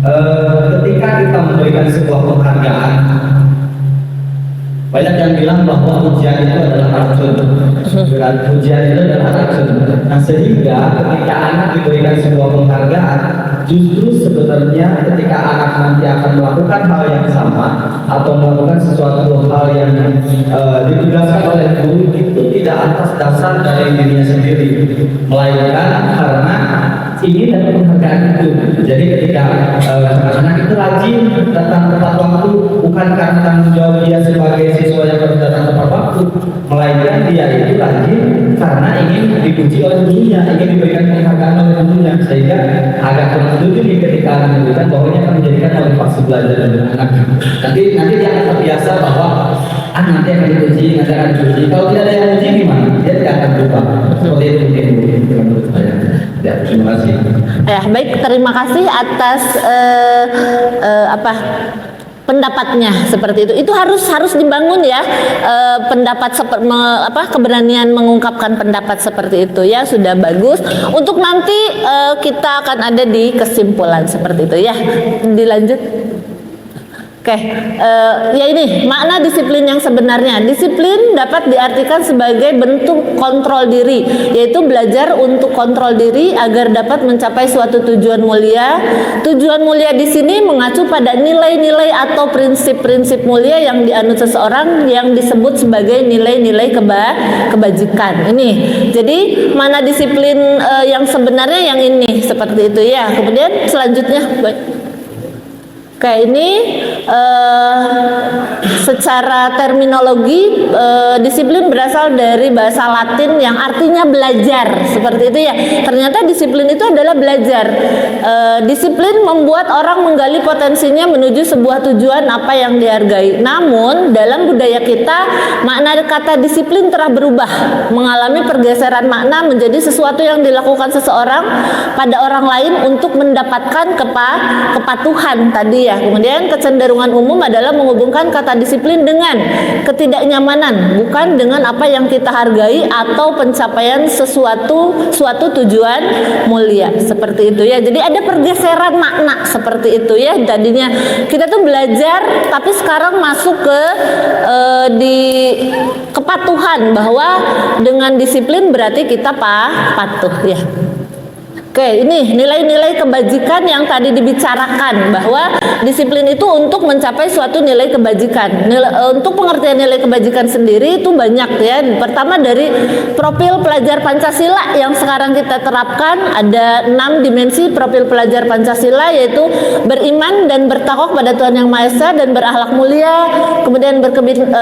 Ketika kita memberikan sebuah penghargaan, banyak yang bilang bahwa ujian itu adalah racun. Ujian itu adalah racun. Nah, sehingga ketika anak diberikan sebuah penghargaan, justru sebenarnya ketika anak nanti akan melakukan hal yang sama atau melakukan sesuatu hal yang ditugaskan oleh guru, itu tidak atas dasar dari dirinya sendiri, melainkan karena ingin dapat penghargaan itu. Jadi ketika anak itu rajin datang tepat waktu, bukan karena tanggung jawab dia sebagai siswa yang harus datang tepat waktu, melainkan dia itu rajin karena ingin dipuji oleh gurunya, ingin diberikan penghargaan oleh gurunya, sehingga agak kurang setuju nih ketika menyebutkan bahwa ini akan menjadikan motivasi belajar dari anak. Nanti dia akan terbiasa bahwa nanti akan dipuji, nanti akan dipuji. Kalau tidak ada yang dipuji gimana? Dia tidak akan berubah. Seperti itu mungkin menurut saya. Ya, terima kasih. Ya, baik, terima kasih atas pendapatnya seperti itu. Itu harus dibangun ya, keberanian mengungkapkan pendapat seperti itu ya, sudah bagus. Untuk nanti kita akan ada di kesimpulan seperti itu ya. Dilanjut. Oke, ya ini makna disiplin yang sebenarnya. Disiplin dapat diartikan sebagai bentuk kontrol diri, yaitu belajar untuk kontrol diri agar dapat mencapai suatu tujuan mulia. Tujuan mulia di sini mengacu pada nilai-nilai atau prinsip-prinsip mulia yang dianut seseorang yang disebut sebagai nilai-nilai kebajikan. Ini, jadi makna disiplin yang sebenarnya yang ini seperti itu ya. Kemudian selanjutnya, Oke, ini secara terminologi disiplin berasal dari bahasa Latin yang artinya belajar, seperti itu ya. Ternyata disiplin itu adalah belajar. Disiplin membuat orang menggali potensinya menuju sebuah tujuan apa yang dihargai. Namun dalam budaya kita makna kata disiplin telah berubah, mengalami pergeseran makna menjadi sesuatu yang dilakukan seseorang pada orang lain untuk mendapatkan kepatuhan tadi ya. Kemudian kecenderungan umum adalah menghubungkan kata disiplin dengan ketidaknyamanan, bukan dengan apa yang kita hargai atau pencapaian suatu tujuan mulia, seperti itu ya. Jadi ada pergeseran makna seperti itu ya. Jadinya kita tuh belajar, tapi sekarang masuk ke di kepatuhan, bahwa dengan disiplin berarti kita patuh ya. Oke, ini nilai-nilai kebajikan yang tadi dibicarakan, bahwa disiplin itu untuk mencapai suatu nilai kebajikan. Untuk pengertian nilai kebajikan sendiri itu banyak ya. Pertama dari profil pelajar Pancasila yang sekarang kita terapkan, ada 6 dimensi profil pelajar Pancasila, yaitu beriman dan bertakwa kepada Tuhan Yang Maha Esa dan berakhlak mulia, kemudian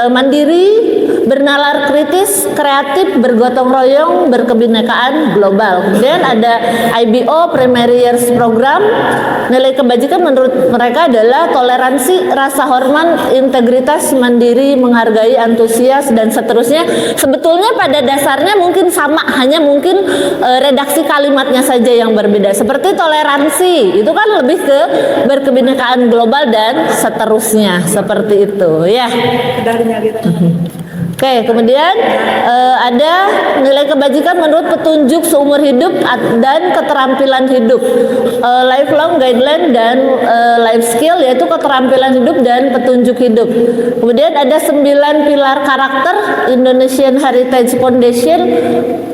mandiri, bernalar kritis, kreatif, bergotong royong, berkebinekaan global. Kemudian ada IBO Primary Years Program. Nilai kebajikan menurut mereka adalah toleransi, rasa hormat, integritas, mandiri, menghargai, antusias, dan seterusnya. Sebetulnya pada dasarnya mungkin sama, hanya mungkin redaksi kalimatnya saja yang berbeda. Seperti toleransi, itu kan lebih ke berkebinekaan global dan seterusnya, seperti itu ya. Oke, kemudian ada nilai kebajikan menurut petunjuk seumur hidup dan keterampilan hidup, lifelong guideline dan life skill, yaitu keterampilan hidup dan petunjuk hidup. Kemudian ada 9 pilar karakter Indonesian Heritage Foundation.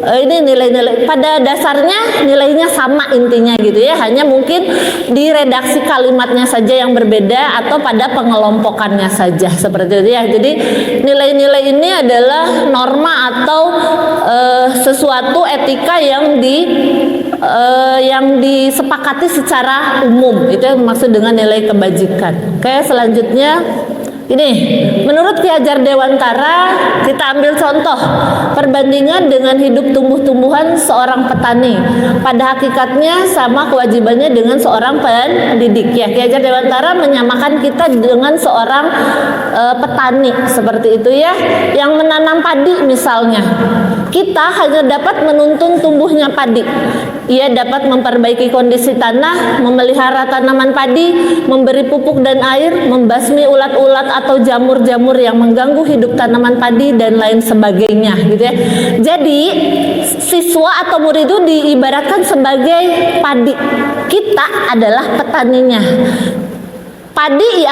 Ini nilai-nilai pada dasarnya nilainya sama intinya gitu ya, hanya mungkin di redaksi kalimatnya saja yang berbeda atau pada pengelompokannya saja, seperti itu ya. Jadi nilai-nilai ini adalah norma atau sesuatu etika yang disepakati secara umum. Itu yang maksud dengan nilai kebajikan. Oke, selanjutnya ini, menurut Ki Hajar Dewantara, kita ambil contoh perbandingan dengan hidup tumbuh-tumbuhan seorang petani. Pada hakikatnya sama kewajibannya dengan seorang pendidik ya. Ki Hajar Dewantara menyamakan kita dengan seorang petani, seperti itu ya, yang menanam padi misalnya. Kita hanya dapat menuntun tumbuhnya padi. Ia dapat memperbaiki kondisi tanah, memelihara tanaman padi, memberi pupuk dan air, membasmi ulat-ulat atau jamur-jamur yang mengganggu hidup tanaman padi dan lain sebagainya gitu ya. Jadi siswa atau murid itu diibaratkan sebagai padi. Kita adalah petaninya. Padi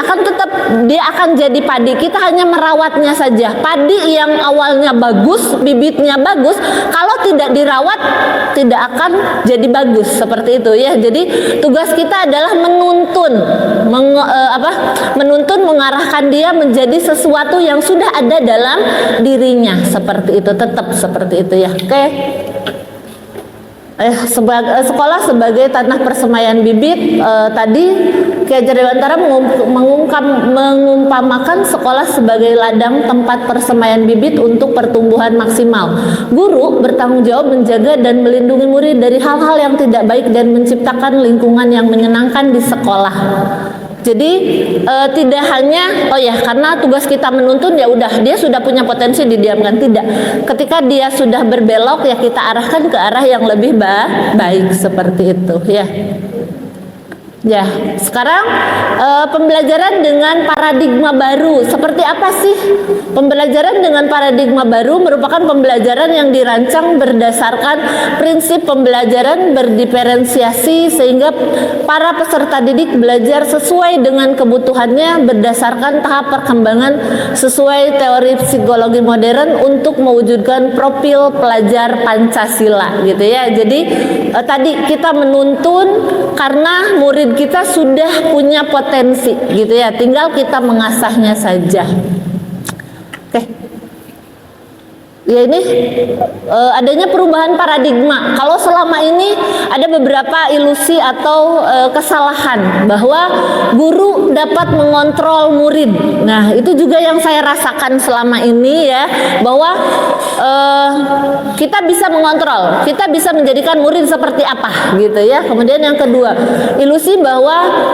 dia akan jadi padi. Kita hanya merawatnya saja. Padi yang awalnya bagus, bibitnya bagus, kalau tidak dirawat tidak akan jadi bagus, seperti itu ya. Jadi tugas kita adalah menuntun, mengarahkan dia menjadi sesuatu yang sudah ada dalam dirinya, seperti itu, tetap seperti itu ya. Oke. Sekolah sebagai tanah persemaian bibit. Tadi Ki Hajar Dewantara mengumpamakan sekolah sebagai ladang tempat persemaian bibit untuk pertumbuhan maksimal. Guru bertanggung jawab menjaga dan melindungi murid dari hal-hal yang tidak baik dan menciptakan lingkungan yang menyenangkan di sekolah. Jadi tidak hanya karena tugas kita menuntun ya udah dia sudah punya potensi didiamkan, tidak. Ketika dia sudah berbelok ya kita arahkan ke arah yang lebih baik seperti itu ya. Ya, sekarang pembelajaran dengan paradigma baru. Seperti apa sih? Pembelajaran dengan paradigma baru merupakan pembelajaran yang dirancang berdasarkan prinsip pembelajaran berdiferensiasi sehingga para peserta didik belajar sesuai dengan kebutuhannya berdasarkan tahap perkembangan sesuai teori psikologi modern untuk mewujudkan profil pelajar Pancasila gitu ya. Jadi tadi kita menuntun karena murid kita sudah punya potensi gitu ya, tinggal kita mengasahnya saja. Oke. Ya ini adanya perubahan paradigma. Kalau selama ini ada beberapa ilusi atau kesalahan bahwa guru dapat mengontrol murid. Nah itu juga yang saya rasakan selama ini ya, bahwa kita bisa mengontrol, kita bisa menjadikan murid seperti apa gitu ya. Kemudian yang kedua, ilusi bahwa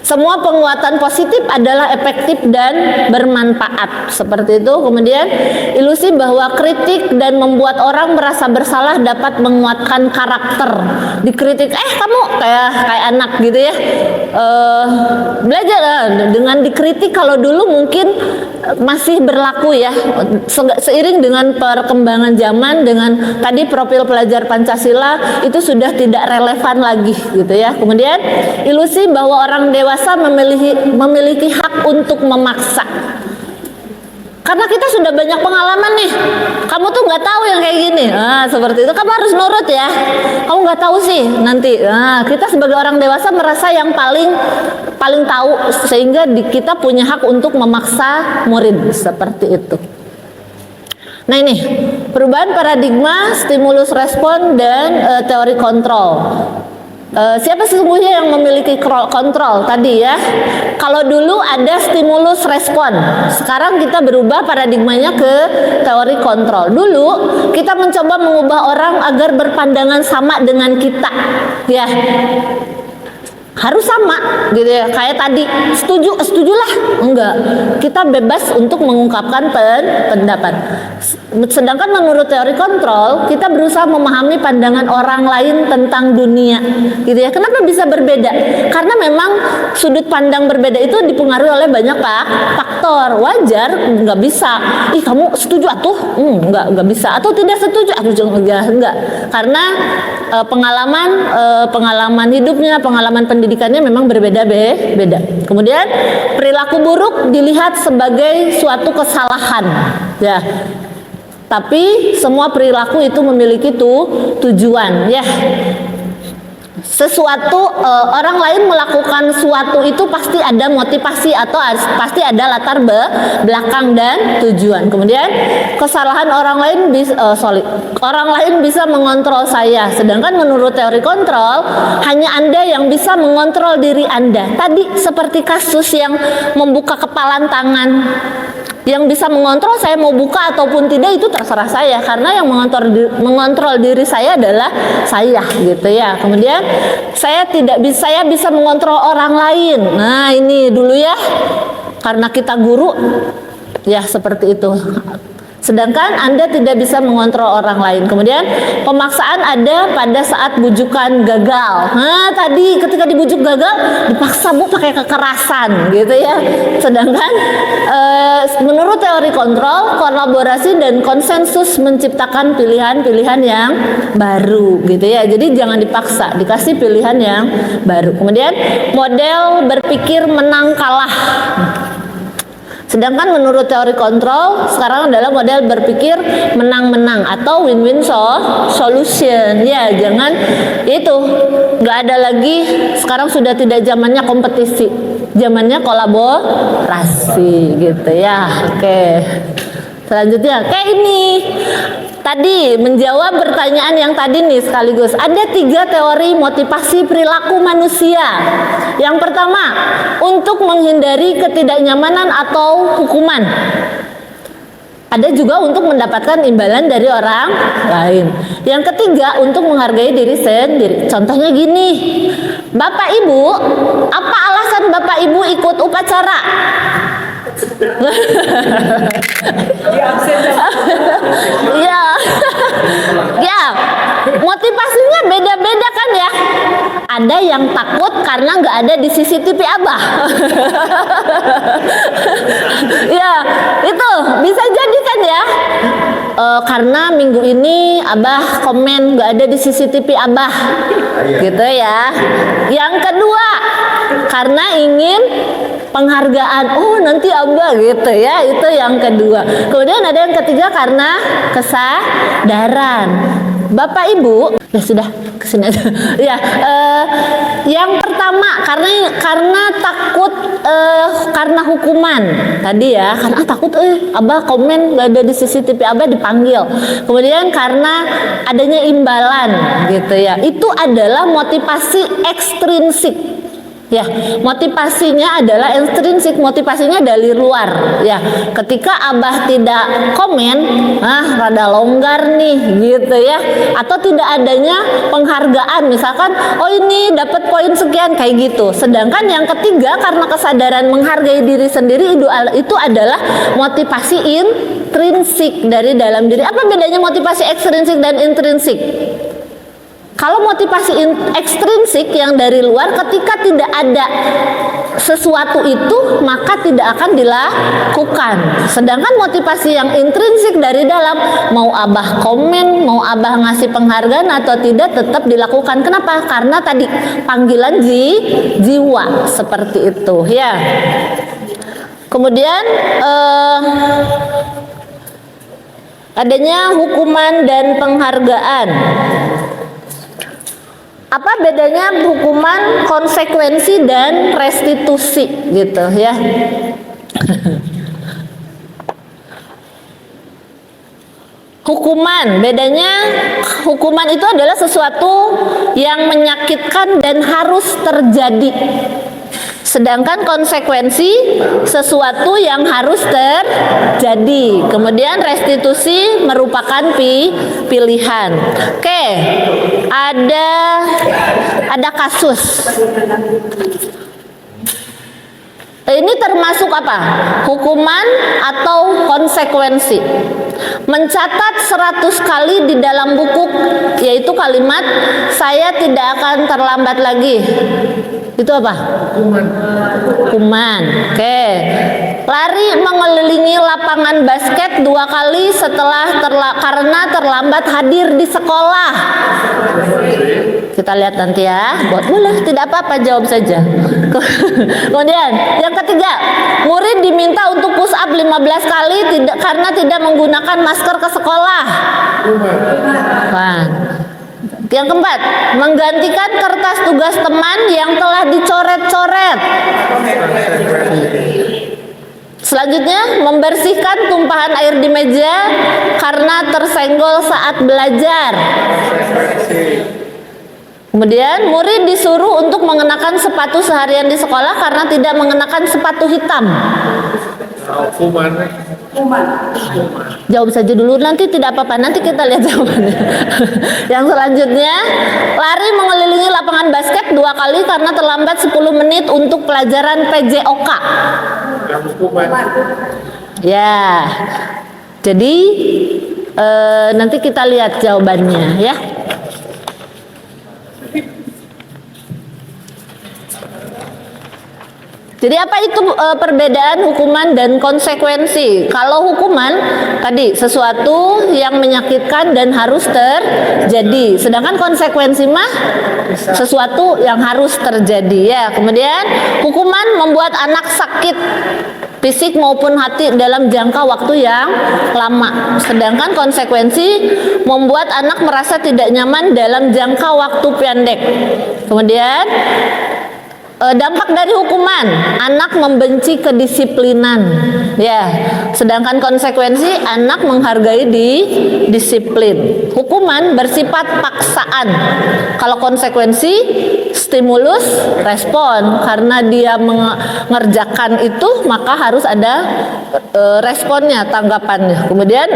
semua penguatan positif adalah efektif dan bermanfaat seperti itu. Kemudian ilusi bahwa kritik dan membuat orang merasa bersalah dapat menguatkan karakter. Dikritik, kamu kayak anak gitu ya. Belajar dengan dikritik kalau dulu mungkin masih berlaku ya. Seiring dengan perkembangan zaman, dengan tadi profil pelajar Pancasila itu sudah tidak relevan lagi gitu ya. Kemudian ilusi bahwa orang dewasa memiliki hak untuk memaksa. Karena kita sudah banyak pengalaman nih. Kamu tuh nggak tahu yang kayak gini. Seperti itu. Kamu harus nurut ya. Kamu nggak tahu sih nanti. Kita sebagai orang dewasa merasa yang paling tahu sehingga kita punya hak untuk memaksa murid seperti itu. Nah ini perubahan paradigma, stimulus respon dan teori kontrol. Siapa sesungguhnya yang memiliki kontrol tadi ya? Kalau dulu ada stimulus respon, sekarang kita berubah paradigmanya ke teori kontrol. Dulu kita mencoba mengubah orang agar berpandangan sama dengan kita, ya. Harus sama gitu ya, kayak tadi setujulah, enggak, kita bebas untuk mengungkapkan pendapat. Sedangkan menurut teori kontrol kita berusaha memahami pandangan orang lain tentang dunia gitu ya. Kenapa bisa berbeda? Karena memang sudut pandang berbeda itu dipengaruhi oleh banyak faktor. Wajar nggak bisa, kamu setuju atuh, nggak bisa, atau tidak setuju, enggak, karena pengalaman hidupnya, pengalaman pendidikannya memang berbeda-beda. Kemudian perilaku buruk dilihat sebagai suatu kesalahan, ya. Tapi semua perilaku itu memiliki tujuan, ya. Sesuatu orang lain melakukan suatu itu pasti ada motivasi atau pasti ada latar belakang dan tujuan. Kemudian kesalahan orang lain bisa mengontrol saya, sedangkan menurut teori kontrol hanya Anda yang bisa mengontrol diri Anda. Tadi seperti kasus yang membuka kepalan tangan. Yang bisa mengontrol saya mau buka ataupun tidak itu terserah saya, karena yang mengontrol diri saya adalah saya gitu ya. Kemudian saya bisa mengontrol orang lain. Nah ini dulu ya, karena kita guru ya seperti itu. Sedangkan Anda tidak bisa mengontrol orang lain. Kemudian pemaksaan ada pada saat bujukan gagal. Nah tadi ketika dibujuk gagal dipaksa pakai kekerasan gitu ya. Sedangkan menurut teori kontrol, kolaborasi dan konsensus menciptakan pilihan-pilihan yang baru gitu ya. Jadi jangan dipaksa, dikasih pilihan yang baru. Kemudian model berpikir menang kalah. Sedangkan menurut teori kontrol sekarang adalah model berpikir menang-menang atau win-win solution. Ya, jangan itu, nggak ada lagi. Sekarang sudah tidak zamannya kompetisi, zamannya kolaborasi gitu ya. Oke. Selanjutnya kayak ini tadi menjawab pertanyaan yang tadi nih sekaligus. Ada 3 teori motivasi perilaku manusia. Yang pertama, untuk menghindari ketidaknyamanan atau hukuman. Ada juga untuk mendapatkan imbalan dari orang lain. Yang ketiga, untuk menghargai diri sendiri. Contohnya gini, Bapak Ibu, apa alasan Bapak Ibu ikut upacara? Ya, ya, motivasinya beda-beda kan ya. Ada yang takut karena nggak ada di CCTV Abah. Ya, itu bisa jadi kan ya. Karena minggu ini Abah komen nggak ada di CCTV Abah, gitu ya. Yang kedua, karena ingin penghargaan, oh nanti Abah gitu ya, itu yang kedua. Kemudian ada yang ketiga karena kesadaran. Bapak Ibu, ya sudah kesini aja. Ya, yang pertama karena takut karena hukuman tadi ya, karena takut Abah komen gak ada di CCTV Abah dipanggil. Kemudian karena adanya imbalan gitu ya, itu adalah motivasi ekstrinsik. Ya, motivasinya adalah intrinsik, motivasinya dari luar. Ya, ketika Abah tidak komen, rada longgar nih, gitu ya. Atau tidak adanya penghargaan, misalkan, oh ini dapat poin sekian kayak gitu. Sedangkan yang ketiga karena kesadaran menghargai diri sendiri itu adalah motivasi intrinsik dari dalam diri. Apa bedanya motivasi ekstrinsik dan intrinsik? Kalau motivasi ekstrinsik yang dari luar, ketika tidak ada sesuatu itu, maka tidak akan dilakukan. Sedangkan motivasi yang intrinsik dari dalam, mau Abah komen, mau Abah ngasih penghargaan atau tidak, tetap dilakukan. Kenapa? Karena tadi panggilan jiwa seperti itu ya. Kemudian adanya hukuman dan penghargaan. Apa bedanya hukuman, konsekuensi, dan restitusi gitu ya. Hukuman, bedanya hukuman itu adalah sesuatu yang menyakitkan dan harus terjadi. Sedangkan konsekuensi sesuatu yang harus terjadi. Kemudian restitusi merupakan pilihan. Oke, ada kasus. Ini termasuk apa? Hukuman atau konsekuensi. Mencatat 100 kali di dalam buku, yaitu kalimat saya tidak akan terlambat lagi. Itu apa? Hukuman. Oke. Lari mengelilingi lapangan basket 2 kali karena terlambat hadir di sekolah. Kita lihat nanti ya. Boleh, tidak apa-apa, jawab saja. Kemudian yang ketiga, murid diminta untuk push up 15 kali karena tidak menggunakan masker ke sekolah. Yang keempat, menggantikan kertas tugas teman yang telah dicoret-coret. Selanjutnya, membersihkan tumpahan air di meja karena tersenggol saat belajar. Kemudian, murid disuruh untuk mengenakan sepatu seharian di sekolah karena tidak mengenakan sepatu hitam. Jawab saja dulu, nanti tidak apa-apa, nanti kita lihat jawabannya. Yang selanjutnya, lari mengelilingi lapangan basket 2 kali karena terlambat 10 menit untuk pelajaran PJOK. Ya, jadi nanti kita lihat jawabannya ya. Jadi apa itu perbedaan hukuman dan konsekuensi? Kalau hukuman tadi sesuatu yang menyakitkan dan harus terjadi, sedangkan konsekuensi mah sesuatu yang harus terjadi ya. Kemudian hukuman membuat anak sakit fisik maupun hati dalam jangka waktu yang lama, sedangkan konsekuensi membuat anak merasa tidak nyaman dalam jangka waktu pendek. Kemudian Dampak dari hukuman, anak membenci kedisiplinan, ya. Sedangkan konsekuensi, anak menghargai disiplin. Hukuman bersifat paksaan. Kalau konsekuensi, stimulus, respon. Karena dia mengerjakan itu, maka harus ada responnya, tanggapannya. Kemudian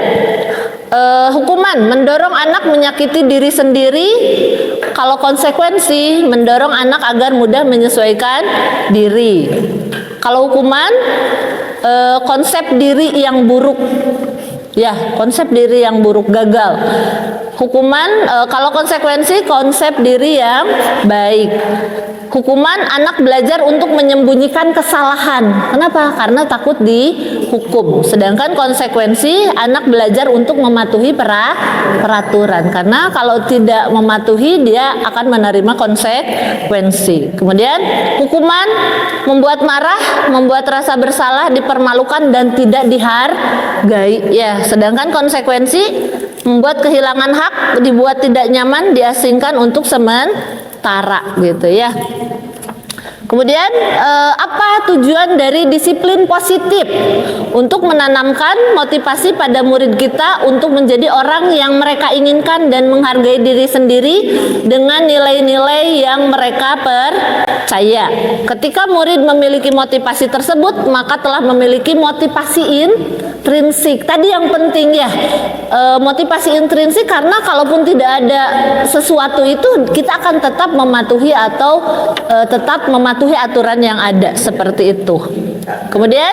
hukuman mendorong anak menyakiti diri sendiri. Kalau konsekuensi, mendorong anak agar mudah menyesuaikan diri. Kalau hukuman, konsep diri yang buruk, ya, konsep diri yang buruk, gagal. Hukuman, kalau konsekuensi, konsep diri yang baik. Hukuman, anak belajar untuk menyembunyikan kesalahan. Kenapa? Karena takut dihukum. Sedangkan konsekuensi, anak belajar untuk mematuhi peraturan. Karena kalau tidak mematuhi, dia akan menerima konsekuensi. Kemudian, hukuman membuat marah, membuat rasa bersalah, dipermalukan dan tidak dihargai. Ya, sedangkan konsekuensi membuat kehilangan hak, dibuat tidak nyaman, diasingkan untuk sementara, gitu ya. Kemudian apa tujuan dari disiplin positif? Untuk menanamkan motivasi pada murid kita untuk menjadi orang yang mereka inginkan dan menghargai diri sendiri dengan nilai-nilai yang mereka percaya. Ketika murid memiliki motivasi tersebut, maka telah memiliki motivasi intrinsik. Tadi yang penting ya, motivasi intrinsik, karena kalaupun tidak ada sesuatu itu, kita akan tetap mematuhi atau tetap mematuhi aturan yang ada, seperti itu. Kemudian,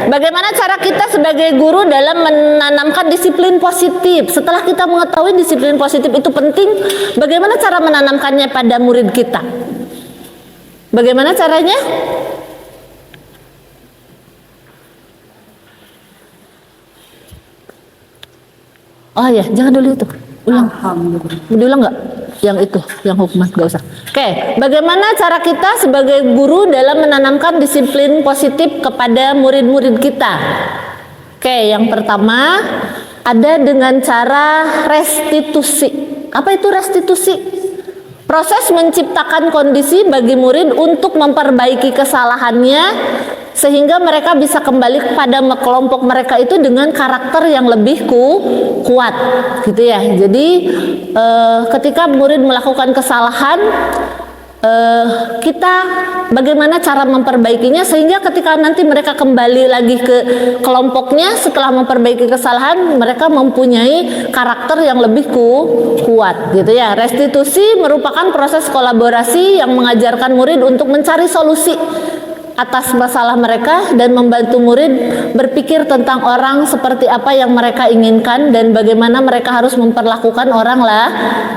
bagaimana cara kita sebagai guru dalam menanamkan disiplin positif? Setelah kita mengetahui disiplin positif itu penting, bagaimana cara menanamkannya pada murid kita? Bagaimana caranya? Oh ya, jangan dulu itu. Ulang. Diulang nggak? Yang itu, yang hukuman, nggak usah. Oke, bagaimana cara kita sebagai guru dalam menanamkan disiplin positif kepada murid-murid kita? Oke, yang pertama ada dengan cara restitusi. Apa itu restitusi? Proses menciptakan kondisi bagi murid untuk memperbaiki kesalahannya sehingga mereka bisa kembali kepada kelompok mereka itu dengan karakter yang lebih kuat, gitu ya. Jadi ketika murid melakukan kesalahan, kita bagaimana cara memperbaikinya sehingga ketika nanti mereka kembali lagi ke kelompoknya setelah memperbaiki kesalahan, mereka mempunyai karakter yang lebih kuat, gitu ya. Restitusi merupakan proses kolaborasi yang mengajarkan murid untuk mencari solusi atas masalah mereka dan membantu murid berpikir tentang orang seperti apa yang mereka inginkan dan bagaimana mereka harus memperlakukan orang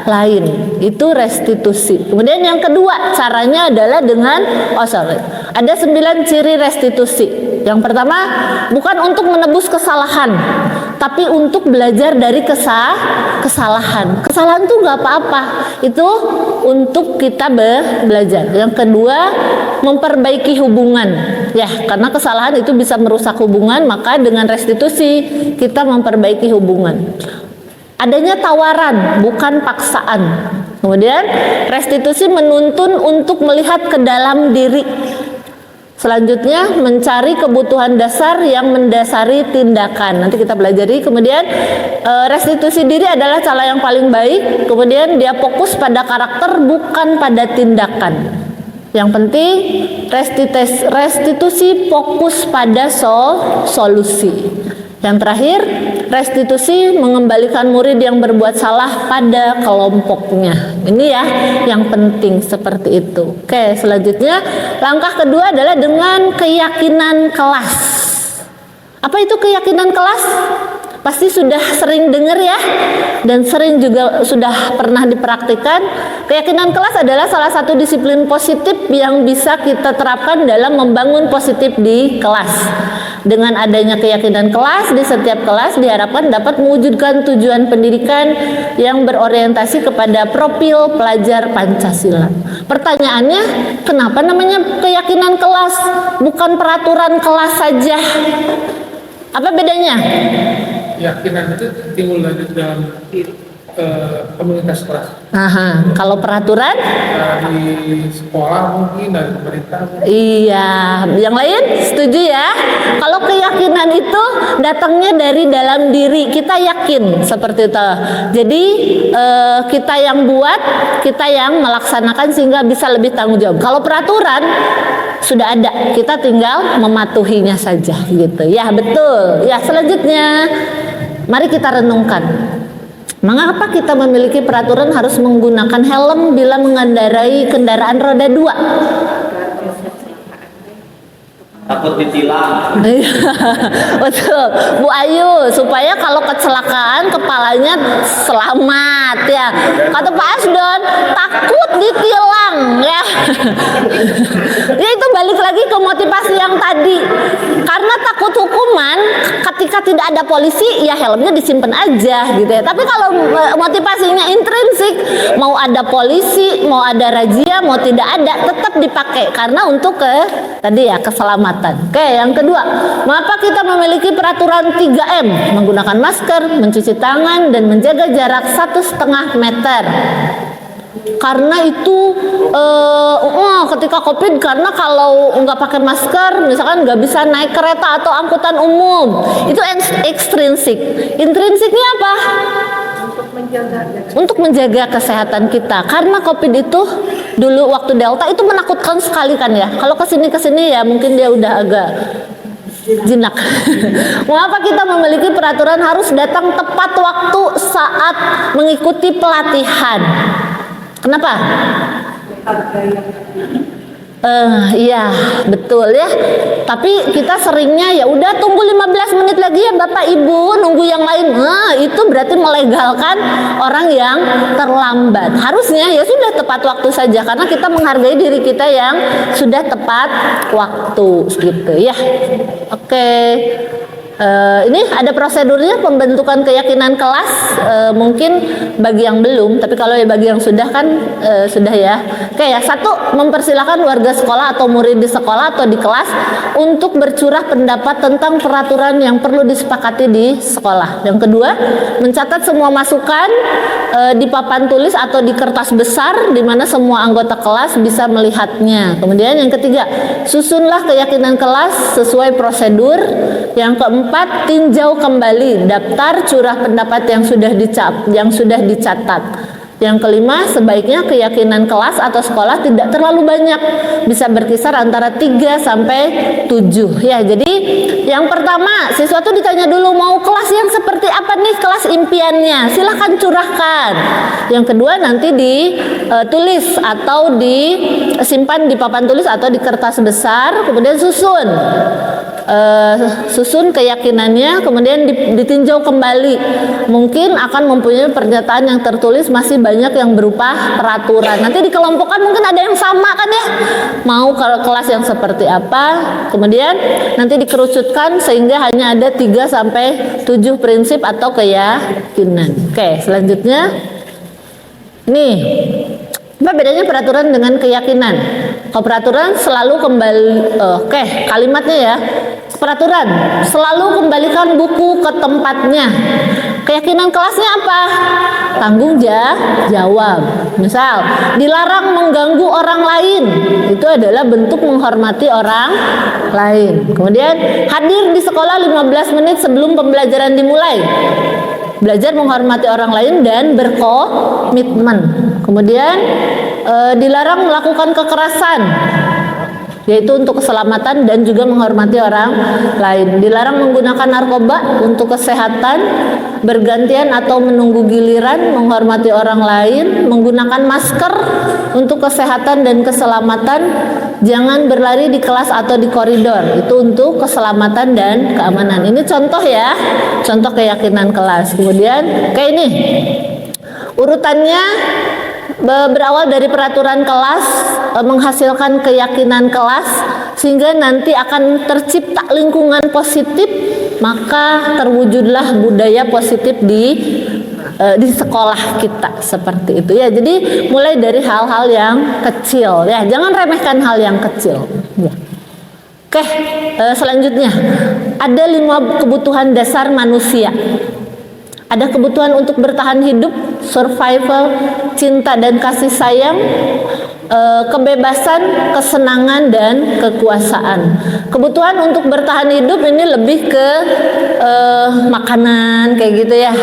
lain. Itu restitusi. Kemudian yang kedua caranya adalah dengan ada 9 ciri restitusi. Yang pertama, bukan untuk menebus kesalahan, tapi untuk belajar dari kesalahan. Kesalahan itu nggak apa-apa, itu untuk kita belajar. Yang kedua, memperbaiki hubungan, ya, karena kesalahan itu bisa merusak hubungan, maka dengan restitusi kita memperbaiki hubungan. Adanya tawaran, bukan paksaan. Kemudian restitusi menuntun untuk melihat ke dalam diri. Selanjutnya mencari kebutuhan dasar yang mendasari tindakan. Nanti kita pelajari. Kemudian restitusi diri adalah cara yang paling baik. Kemudian dia fokus pada karakter bukan pada tindakan. Yang penting restitusi fokus pada solusi. Yang terakhir, restitusi mengembalikan murid yang berbuat salah pada kelompoknya. Ini ya yang penting, seperti itu. Oke, selanjutnya langkah kedua adalah dengan keyakinan kelas. Apa itu keyakinan kelas? Pasti sudah sering dengar ya, dan sering juga sudah pernah dipraktikkan. Keyakinan kelas adalah salah satu disiplin positif yang bisa kita terapkan dalam membangun positif di kelas. Dengan adanya keyakinan kelas di setiap kelas diharapkan dapat mewujudkan tujuan pendidikan yang berorientasi kepada profil pelajar Pancasila. Pertanyaannya, kenapa namanya keyakinan kelas, bukan peraturan kelas saja? Apa bedanya? Keyakinan itu timbul dari dalam komunitas kelas. Aha, kalau peraturan Di sekolah mungkin, dari pemerintah. iya, yang lain setuju ya? Kalau keyakinan itu datangnya dari dalam diri, kita yakin seperti itu. Jadi kita yang buat, kita yang melaksanakan sehingga bisa lebih tanggung jawab. Kalau peraturan sudah ada, kita tinggal mematuhinya saja gitu. Ya, betul. Ya, selanjutnya mari kita renungkan. Mengapa kita memiliki peraturan harus menggunakan helm bila mengendarai kendaraan roda 2? Takut ditilang. Betul, Bu Ayu, supaya kalau kecelakaan kepalanya selamat ya. Kata Pak Asdon, takut ditilang ya. Ya itu balik lagi ke motivasi yang tadi. Karena takut hukuman, ketika tidak ada polisi, ya helmnya disimpan aja gitu ya. Tapi kalau motivasinya intrinsik, mau ada polisi, mau ada razia, mau tidak ada, tetap dipakai karena untuk tadi ya keselamatan. Oke, yang kedua, mengapa kita memiliki peraturan 3M? Menggunakan masker, mencuci tangan, dan menjaga jarak 1,5 meter. Karena itu ketika COVID, karena kalau nggak pakai masker, misalkan nggak bisa naik kereta atau angkutan umum, itu ekstrinsik. Intrinsiknya apa? Untuk menjaga kesehatan kita. Karena COVID itu dulu waktu Delta itu menakutkan sekali kan ya. Kalau kesini ya mungkin dia udah agak jinak. Mengapa kita memiliki peraturan harus datang tepat waktu saat mengikuti pelatihan? Kenapa? Iya betul ya. Tapi kita seringnya ya udah tunggu 15 menit lagi ya Bapak Ibu, nunggu yang lain. Itu berarti melegalkan orang yang terlambat. Harusnya ya sudah tepat waktu saja karena kita menghargai diri kita yang sudah tepat waktu gitu ya. Oke. Ini ada prosedurnya pembentukan keyakinan kelas, mungkin bagi yang belum, tapi kalau bagi yang sudah kan sudah ya. Oke ya, 1, mempersilahkan warga sekolah atau murid di sekolah atau di kelas untuk bercurah pendapat tentang peraturan yang perlu disepakati di sekolah. Yang kedua, mencatat semua masukan di papan tulis atau di kertas besar di mana semua anggota kelas bisa melihatnya. Kemudian yang ketiga, susunlah keyakinan kelas sesuai prosedur. Yang keempat, tinjau kembali daftar curah pendapat yang sudah dicatat. Yang kelima, sebaiknya keyakinan kelas atau sekolah tidak terlalu banyak, bisa berkisar antara 3 sampai 7 ya. Jadi yang pertama, siswa itu ditanya dulu mau kelas yang seperti apa nih, kelas impiannya, silahkan curahkan. Yang kedua, nanti ditulis atau disimpan di papan tulis atau di kertas besar, kemudian susun keyakinannya, kemudian ditinjau kembali. Mungkin akan mempunyai pernyataan yang tertulis masih banyak yang berupa peraturan. Nanti dikelompokkan, mungkin ada yang sama kan ya, mau kelas yang seperti apa, kemudian nanti dikerucutkan sehingga hanya ada 3 sampai 7 prinsip atau keyakinan. Oke, selanjutnya nih, apa bedanya peraturan dengan keyakinan? Kalau peraturan selalu kembali, kalimatnya ya, peraturan selalu kembalikan buku ke tempatnya. Keyakinan kelasnya apa? Tanggung jawab. Misal, dilarang mengganggu orang lain, itu adalah bentuk menghormati orang lain. Kemudian, hadir di sekolah 15 menit sebelum pembelajaran dimulai. Belajar menghormati orang lain dan berkomitmen. Kemudian dilarang melakukan kekerasan, yaitu untuk keselamatan dan juga menghormati orang lain. Dilarang menggunakan narkoba untuk kesehatan, bergantian atau menunggu giliran, menghormati orang lain, menggunakan masker untuk kesehatan dan keselamatan, jangan berlari di kelas atau di koridor, itu untuk keselamatan dan keamanan. Ini contoh ya, contoh keyakinan kelas. Kemudian kayak ini urutannya, berawal dari peraturan kelas, menghasilkan keyakinan kelas, sehingga nanti akan tercipta lingkungan positif, maka terwujudlah budaya positif di sekolah kita seperti itu ya. Jadi mulai dari hal-hal yang kecil ya, jangan remehkan hal yang kecil ya. Oke, selanjutnya ada 5 kebutuhan dasar manusia. Ada kebutuhan untuk bertahan hidup, survival, cinta dan kasih sayang, kebebasan, kesenangan dan kekuasaan. Kebutuhan untuk bertahan hidup ini lebih ke makanan kayak gitu ya.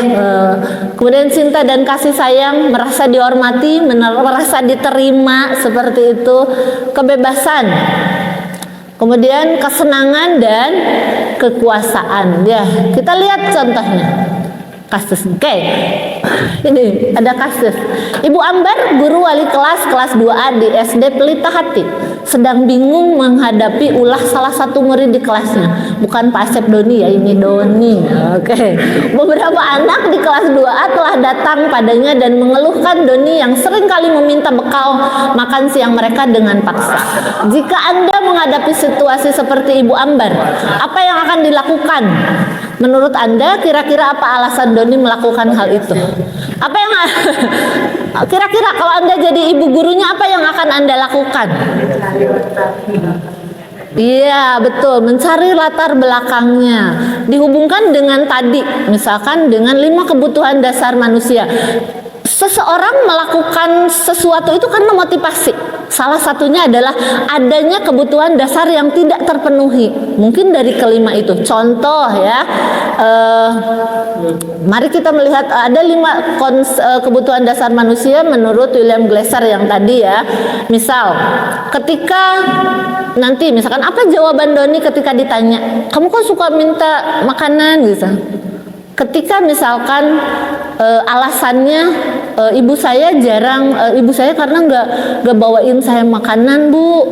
Kemudian cinta dan kasih sayang, merasa dihormati, merasa diterima seperti itu. Kebebasan. Kemudian kesenangan dan kekuasaan. Ya, kita lihat contohnya. Kasus, oke. Ini ada kasus. Ibu Ambar, guru wali kelas 2A di SD Pelita Hati, sedang bingung menghadapi ulah salah satu murid di kelasnya. Bukan Pak Asep Doni ya, ini Doni. Oke. Beberapa anak di kelas 2A telah datang padanya dan mengeluhkan Doni yang sering kali meminta bekal makan siang mereka dengan paksa. Jika Anda menghadapi situasi seperti Ibu Ambar, apa yang akan dilakukan? Menurut Anda, kira-kira apa alasan Doni melakukan hal itu? Apa yang kira-kira kalau Anda jadi ibu gurunya, apa yang akan Anda lakukan? Iya, betul, mencari latar belakangnya. Dihubungkan dengan tadi, misalkan dengan 5 kebutuhan dasar manusia. Seseorang melakukan sesuatu itu karena motivasi. Salah satunya adalah adanya kebutuhan dasar yang tidak terpenuhi. Mungkin dari kelima itu. Contoh ya, mari kita melihat ada 5 kebutuhan dasar manusia menurut William Glasser yang tadi ya. Misal, ketika nanti misalkan apa jawaban Doni ketika ditanya, kamu kok suka minta makanan gitu. Ketika misalkan alasannya ibu saya karena nggak bawain saya makanan bu,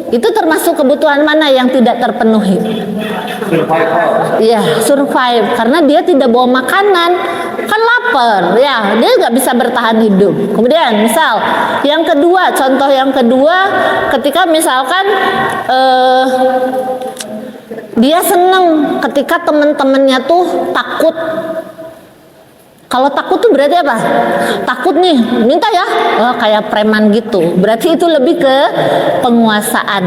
itu termasuk kebutuhan mana yang tidak terpenuhi? Iya, survive, karena dia tidak bawa makanan, kan lapar, ya dia nggak bisa bertahan hidup. Kemudian misal yang kedua, contoh yang kedua, ketika misalkan dia seneng ketika teman-temannya tuh takut. Kalau takut tuh berarti apa? Takut nih, minta ya, kayak preman gitu. Berarti itu lebih ke penguasaan,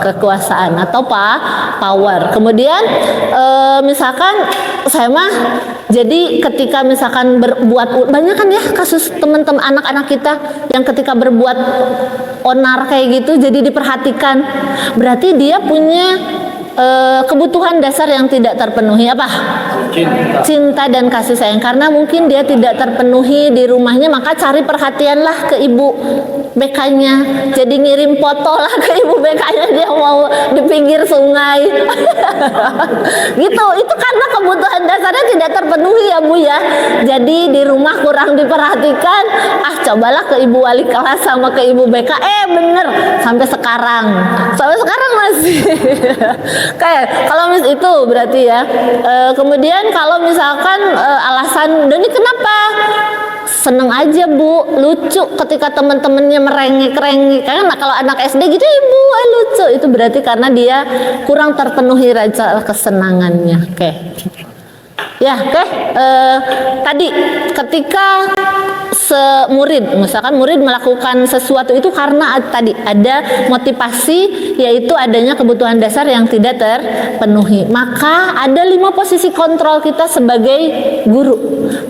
kekuasaan atau power. Kemudian misalkan saya mah, jadi ketika misalkan berbuat, banyak kan ya kasus teman-teman anak-anak kita yang ketika berbuat onar kayak gitu, jadi diperhatikan. Berarti dia punya kebutuhan dasar yang tidak terpenuhi apa? Cinta dan kasih sayang. Karena mungkin dia tidak terpenuhi di rumahnya, maka cari perhatianlah ke ibu BK-nya. Jadi ngirim foto lah ke ibu BK-nya, dia mau di pinggir sungai. Gitu. Itu karena kebutuhan dasarnya tidak terpenuhi ya Bu ya. Jadi di rumah kurang diperhatikan, cobalah ke ibu wali kelas sama ke ibu BK. Bener, sampai sekarang masih. Kayak kalau itu berarti ya. Kemudian kalau misalkan alasan Doni kenapa? Seneng aja Bu, lucu ketika teman-temannya merengek-rengek. Karena kalau anak SD gitu, ibu lucu. Itu berarti karena dia kurang terpenuhi rasa kesenangannya. Oke. Ya, oke. Tadi ketika misalkan murid melakukan sesuatu itu karena tadi ada motivasi, yaitu adanya kebutuhan dasar yang tidak terpenuhi. Maka ada 5 posisi kontrol kita sebagai guru,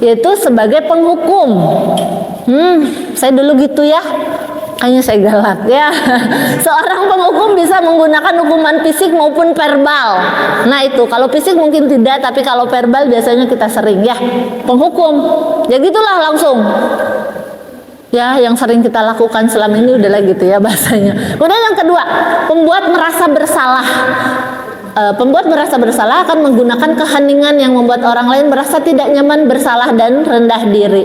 yaitu sebagai penghukum. Saya dulu gitu ya. Kayaknya saya galak ya. Seorang penghukum bisa menggunakan hukuman fisik maupun verbal. Nah itu, kalau fisik mungkin tidak, tapi kalau verbal biasanya kita sering ya. Penghukum, ya gitulah langsung. Ya, yang sering kita lakukan selama ini udahlah gitu ya bahasanya. Kemudian yang kedua, pembuat merasa bersalah. Pembuat merasa bersalah akan menggunakan keheningan yang membuat orang lain merasa tidak nyaman, bersalah dan rendah diri.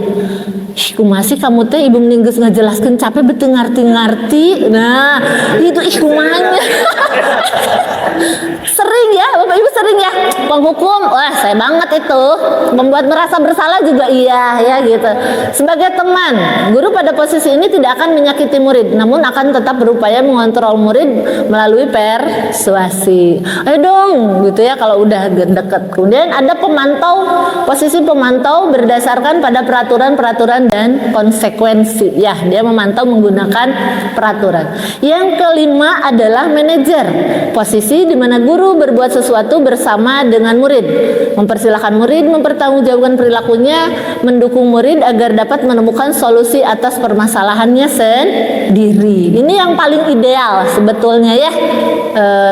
Masih kamu teh ibu meninggus ngajelaskan capek betul ngerti-ngerti. Nah itu kumanya. Sering ya Bapak Ibu, sering ya penghukum. Wah saya banget itu. Membuat merasa bersalah juga iya ya gitu. Sebagai teman, guru pada posisi ini tidak akan menyakiti murid, namun akan tetap berupaya mengontrol murid melalui persuasi. Ayo dong gitu ya kalau udah deket. Kemudian ada pemantau, posisi pemantau berdasarkan pada peraturan-peraturan dan konsekuensi. Ya, dia memantau menggunakan peraturan. Yang kelima adalah manajer, posisi di mana guru berbuat sesuatu bersama dengan murid, mempersilahkan murid mempertanggungjawabkan perilakunya, mendukung murid agar dapat menemukan solusi atas permasalahannya sendiri. Ini yang paling ideal sebetulnya ya.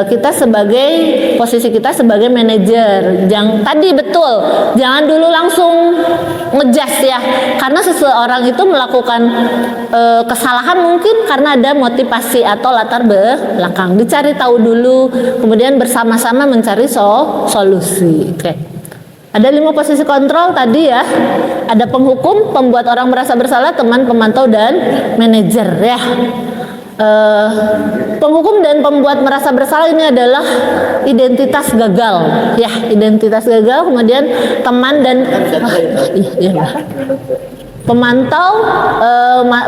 Kita sebagai posisi kita sebagai manajer, tadi betul, jangan dulu langsung ngejas ya, karena seseorang itu melakukan kesalahan mungkin karena ada motivasi atau latar belakang. Dicari tahu dulu, kemudian bersama-sama mencari solusi. Oke. Ada 5 posisi kontrol tadi ya. Ada penghukum, pembuat orang merasa bersalah, teman, pemantau, dan manajer ya. Penghukum dan pembuat merasa bersalah ini adalah identitas gagal ya, identitas gagal, kemudian teman dan pemantau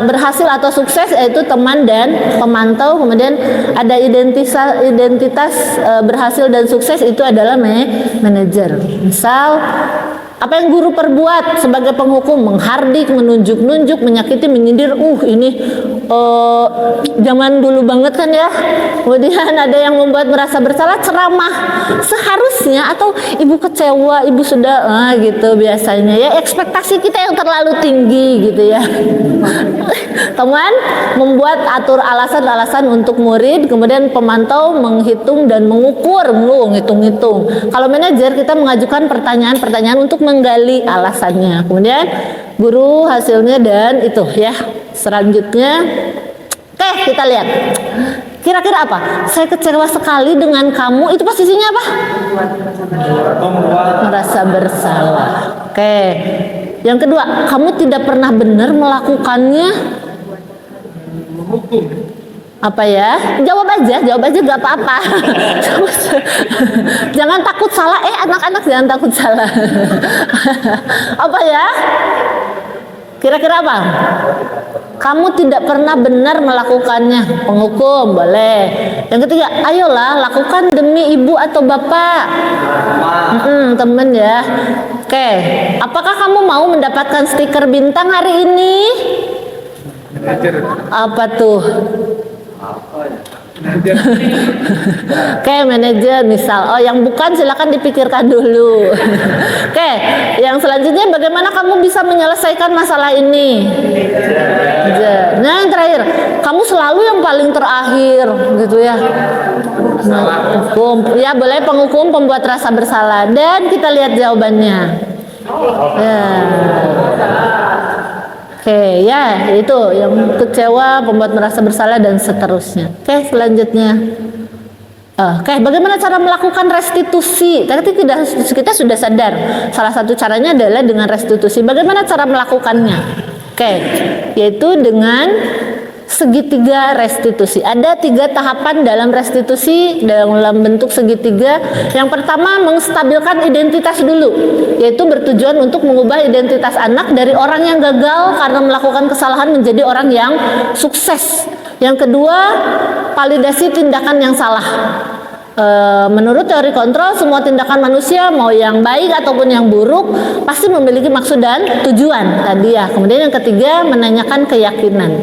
berhasil atau sukses, yaitu teman dan pemantau. Kemudian ada identitas berhasil dan sukses, itu adalah manajer. Misal apa yang guru perbuat sebagai penghukum, menghardik, menunjuk-nunjuk, menyakiti, menyindir, ini zaman dulu banget kan ya. Kemudian ada yang membuat merasa bersalah, ceramah seharusnya, atau ibu kecewa, ibu sudah gitu biasanya ya, ekspektasi kita yang terlalu tinggi gitu ya. Teman membuat atur alasan-alasan untuk murid, kemudian pemantau menghitung dan mengukur, ngitung-ngitung. Kalau manajer kita mengajukan pertanyaan-pertanyaan untuk menggali alasannya. Kemudian guru hasilnya dan itu ya. Selanjutnya, oke, kita lihat. Kira-kira apa? Saya kecewa sekali dengan kamu. Itu posisinya apa? Merasa bersalah. Oke. Yang kedua, kamu tidak pernah benar melakukannya. Apa ya? Jawab aja gak apa-apa. Jangan takut salah, anak-anak jangan takut salah. Apa ya? Kira-kira apa? Kamu tidak pernah benar melakukannya. Penghukum, boleh. Yang ketiga, ayolah lakukan demi ibu atau bapak. Temen ya. Oke, apakah kamu mau mendapatkan stiker bintang hari ini? Apa tuh? Oke, manajer misal. yang bukan silakan dipikirkan dulu. Oke, yang selanjutnya, bagaimana kamu bisa menyelesaikan masalah ini? Nah, yang terakhir, kamu selalu yang paling terakhir gitu ya. Hukum, ya boleh penghukum, pembuat rasa bersalah. Dan kita lihat jawabannya. Oke, ya itu yang kecewa, pembuat merasa bersalah, dan seterusnya. Oke, selanjutnya. Bagaimana cara melakukan restitusi? Tadi kita sudah sadar. Salah satu caranya adalah dengan restitusi. Bagaimana cara melakukannya? Yaitu dengan segitiga restitusi. Ada 3 tahapan dalam restitusi dalam bentuk segitiga. Yang pertama, menstabilkan identitas dulu, yaitu bertujuan untuk mengubah identitas anak dari orang yang gagal karena melakukan kesalahan menjadi orang yang sukses. Yang kedua, validasi tindakan yang salah. Menurut teori kontrol, semua tindakan manusia mau yang baik ataupun yang buruk pasti memiliki maksud dan tujuan tadi ya. Kemudian yang ketiga, menanyakan keyakinan,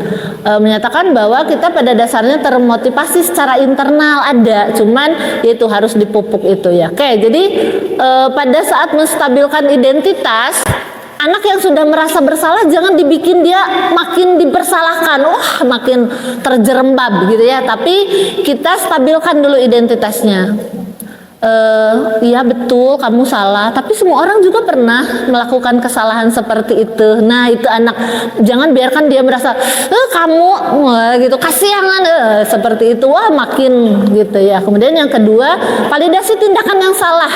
menyatakan bahwa kita pada dasarnya termotivasi secara internal ada, cuman yaitu harus dipupuk itu ya. Jadi pada saat menstabilkan identitas, anak yang sudah merasa bersalah jangan dibikin dia makin dipersalahkan, makin terjerembab gitu ya. Tapi kita stabilkan dulu identitasnya. Iya betul, kamu salah. Tapi semua orang juga pernah melakukan kesalahan seperti itu. Nah itu anak, jangan biarkan dia merasa kamu gitu kasihan seperti itu. Makin gitu ya. Kemudian yang kedua, validasi tindakan yang salah.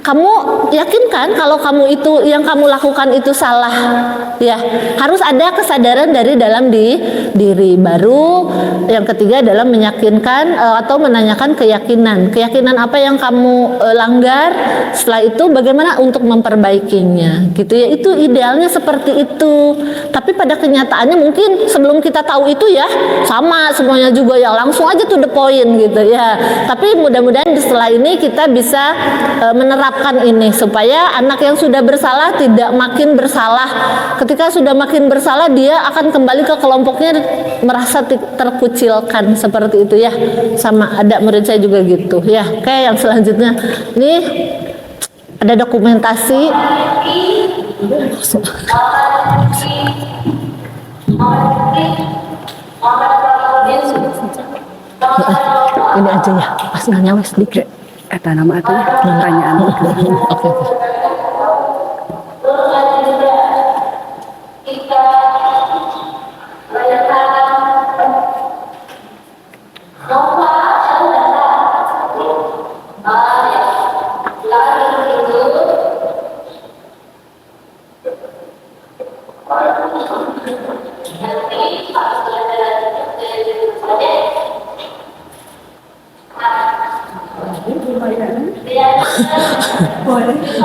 Kamu yakin kan kalau kamu itu yang kamu lakukan itu salah? Ya, harus ada kesadaran dari dalam diri. Baru yang ketiga adalah meyakinkan atau menanyakan keyakinan. Keyakinan apa yang kamu langgar? Setelah itu bagaimana untuk memperbaikinya? Gitu ya. Itu idealnya seperti itu. Tapi pada kenyataannya mungkin sebelum kita tahu itu ya sama semuanya juga ya, langsung aja to the point gitu ya. Tapi mudah-mudahan setelah ini kita bisa menerapkan terapkan ini supaya anak yang sudah bersalah tidak makin bersalah. Ketika sudah makin bersalah dia akan kembali ke kelompoknya merasa terkucilkan seperti itu ya. Sama ada murid saya juga gitu ya. Oke, yang selanjutnya ini ada dokumentasi. Ini aja ya, pas nanya wes dikit. Kata nama itu pertanyaan. Oke.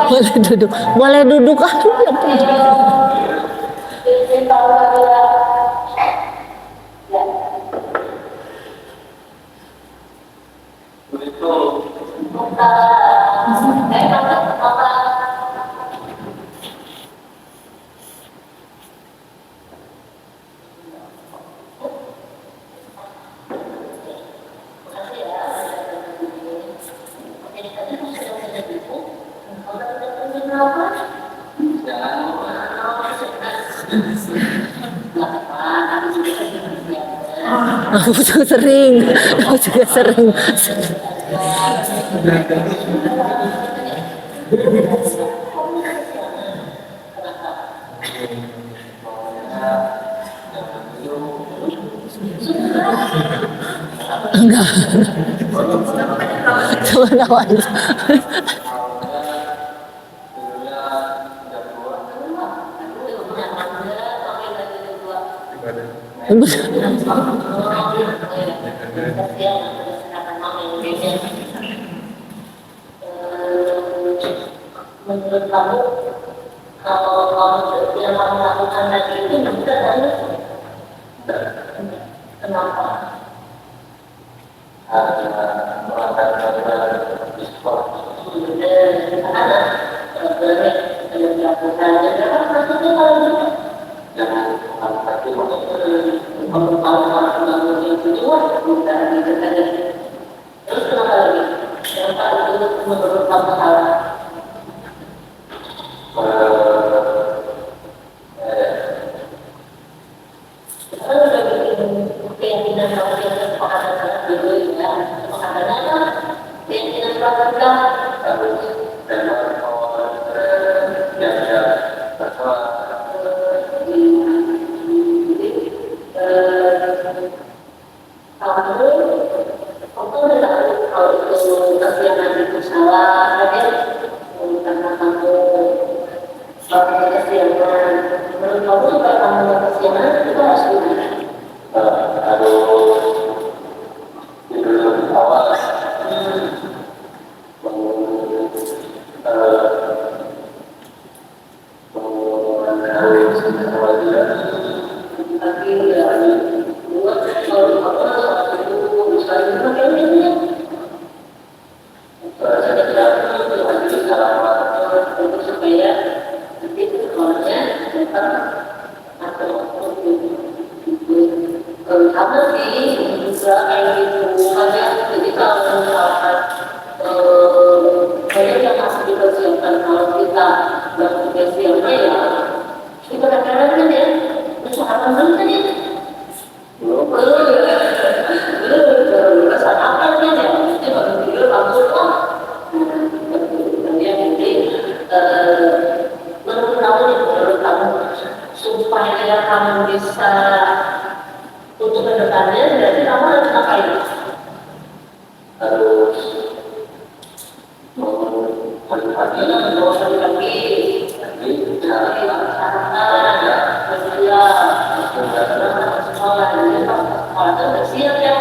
Boleh duduk, boleh duduk. Aduh, ya ampun. Aku juga sering. Enggak. Cuma awal. Menurut kamu, kalau kamu yang kamu lakukan tadi itu benar kan? Kenapa? Terus kenapa lagi? Kenapa itu menurut kamu salah? Kalau udah bikin keyakinan kamu yang kesepakatan sangat dulu ya, kesepakatannya apa? Keyakinan pramuka harus kamu udah tahu kalau itu kesianan itu salah, ya karena kamu pakai kesianan. Menurut kamu kalau kamu kesianan itu harus gimana? Sama sih juga kayak gitu makanya jadi kalau misalkan banyak yang masih dipersiapkan kalau kita nggak dipersiapkan ya kita kadang-kadang kan ya usahakan dulu kan ya belum rasa apa kan ya mesti baru tidur langsung oh kemudian jadi menurut kamu supaya kamu bisa untuk kedepannya berarti kamu harus ngapain? Harus pagi-pagi, sekolah itu bersiap ya.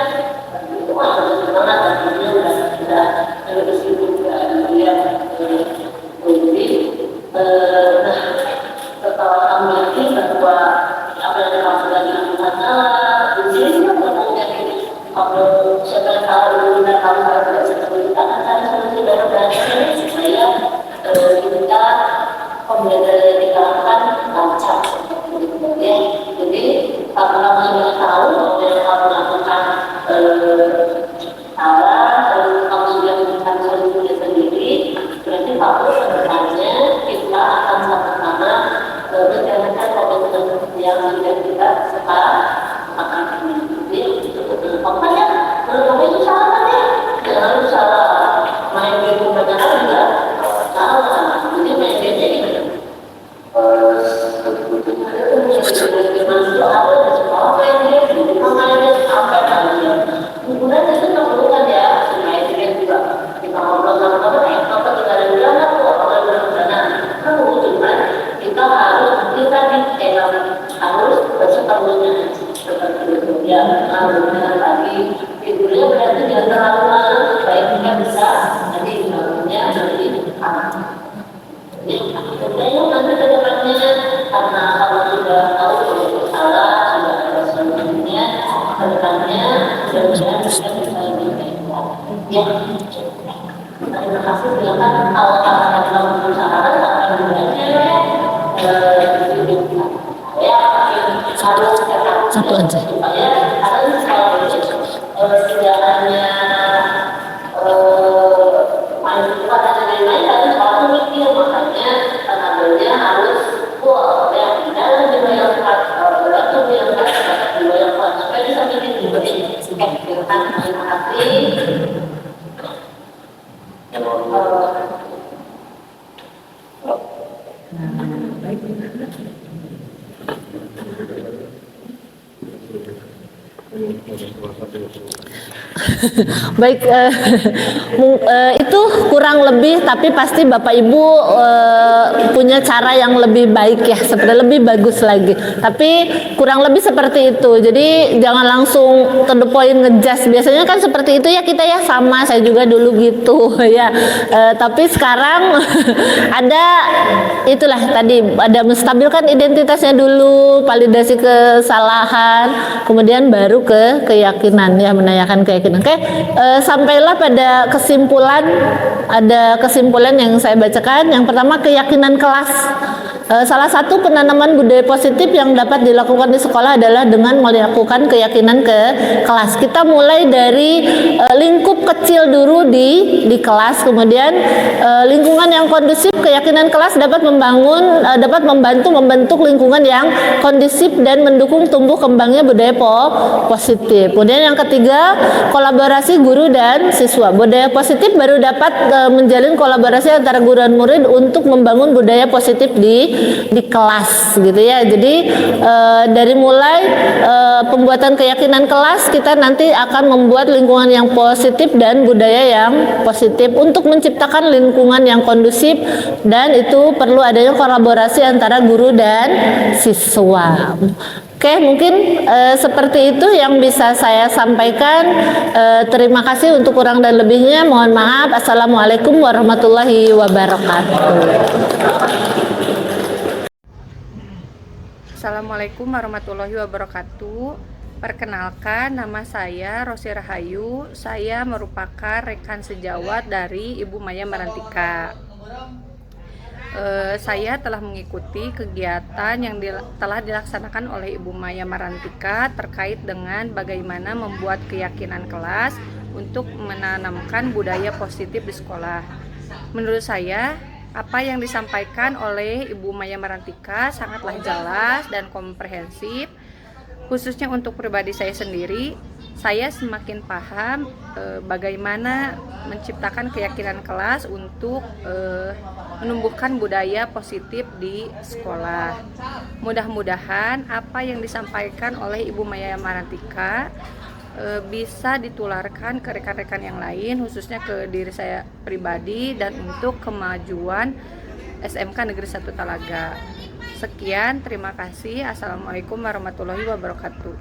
Itu harus semangat dan dia sudah lebih sibuk kemudian jadi setelah kamu yakin bahwa apa yang kamu lagi lakukan kalau siapa yang tahu dan kamu harus seperti kita kan saya sudah berani supaya kasih silakan kalau kamu berusaha akan belajar Satu aja. supaya ada sekolah ini segalanya manfaat dan lain-lain harus sekolah mikir, makanya tenaganya harus kuat ya, dalam jiwa yang kuat, dalam tubuh yang kuat, jiwa yang kuat supaya bisa mikir juga terima kasih. Baik, itu kurang lebih, tapi pasti Bapak Ibu punya cara yang lebih baik ya, seperti lebih bagus lagi. Tapi kurang lebih seperti itu. Jadi jangan langsung to the point ngejas. Biasanya kan seperti itu ya kita ya, sama saya juga dulu gitu ya. Tapi sekarang ada itulah tadi, ada menstabilkan identitasnya dulu, validasi kesalahan, kemudian baru ke keyakinan ya, menanyakan keyakinan. Oke, sampailah pada kesimpulan, ada kesimpulan yang saya bacakan. Yang pertama, keyakinan kelas. Salah satu penanaman budaya positif yang dapat dilakukan di sekolah adalah dengan melakukan keyakinan ke kelas. Kita mulai dari lingkup kecil dulu di kelas, kemudian lingkungan yang kondusif. Keyakinan kelas dapat membantu membentuk lingkungan yang kondusif dan mendukung tumbuh kembangnya budaya positif. Kemudian yang ketiga, kolaborasi guru dan siswa. Budaya positif baru dapat menjalin kolaborasi antara guru dan murid untuk membangun budaya positif di kelas gitu ya. Jadi dari mulai pembuatan keyakinan kelas, kita nanti akan membuat lingkungan yang positif dan budaya yang positif untuk menciptakan lingkungan yang kondusif, dan itu perlu adanya kolaborasi antara guru dan siswa. Oke, mungkin seperti itu yang bisa saya sampaikan. Terima kasih, untuk kurang dan lebihnya mohon maaf. Assalamualaikum warahmatullahi wabarakatuh. Assalamualaikum warahmatullahi wabarakatuh. Perkenalkan, nama saya Rosi Rahayu. Saya merupakan rekan sejawat dari Ibu Maya Marantika. Saya telah mengikuti kegiatan yang telah dilaksanakan oleh Ibu Maya Marantika terkait dengan bagaimana membuat keyakinan kelas untuk menanamkan budaya positif di sekolah. Menurut saya, apa yang disampaikan oleh Ibu Maya Marantika sangatlah jelas dan komprehensif. Khususnya untuk pribadi saya sendiri, saya semakin paham bagaimana menciptakan keyakinan kelas untuk menumbuhkan budaya positif di sekolah. Mudah-mudahan apa yang disampaikan oleh Ibu Maya Marantika bisa ditularkan ke rekan-rekan yang lain, khususnya ke diri saya pribadi dan untuk kemajuan SMK Negeri 1 Talaga. Sekian, terima kasih. Assalamualaikum warahmatullahi wabarakatuh.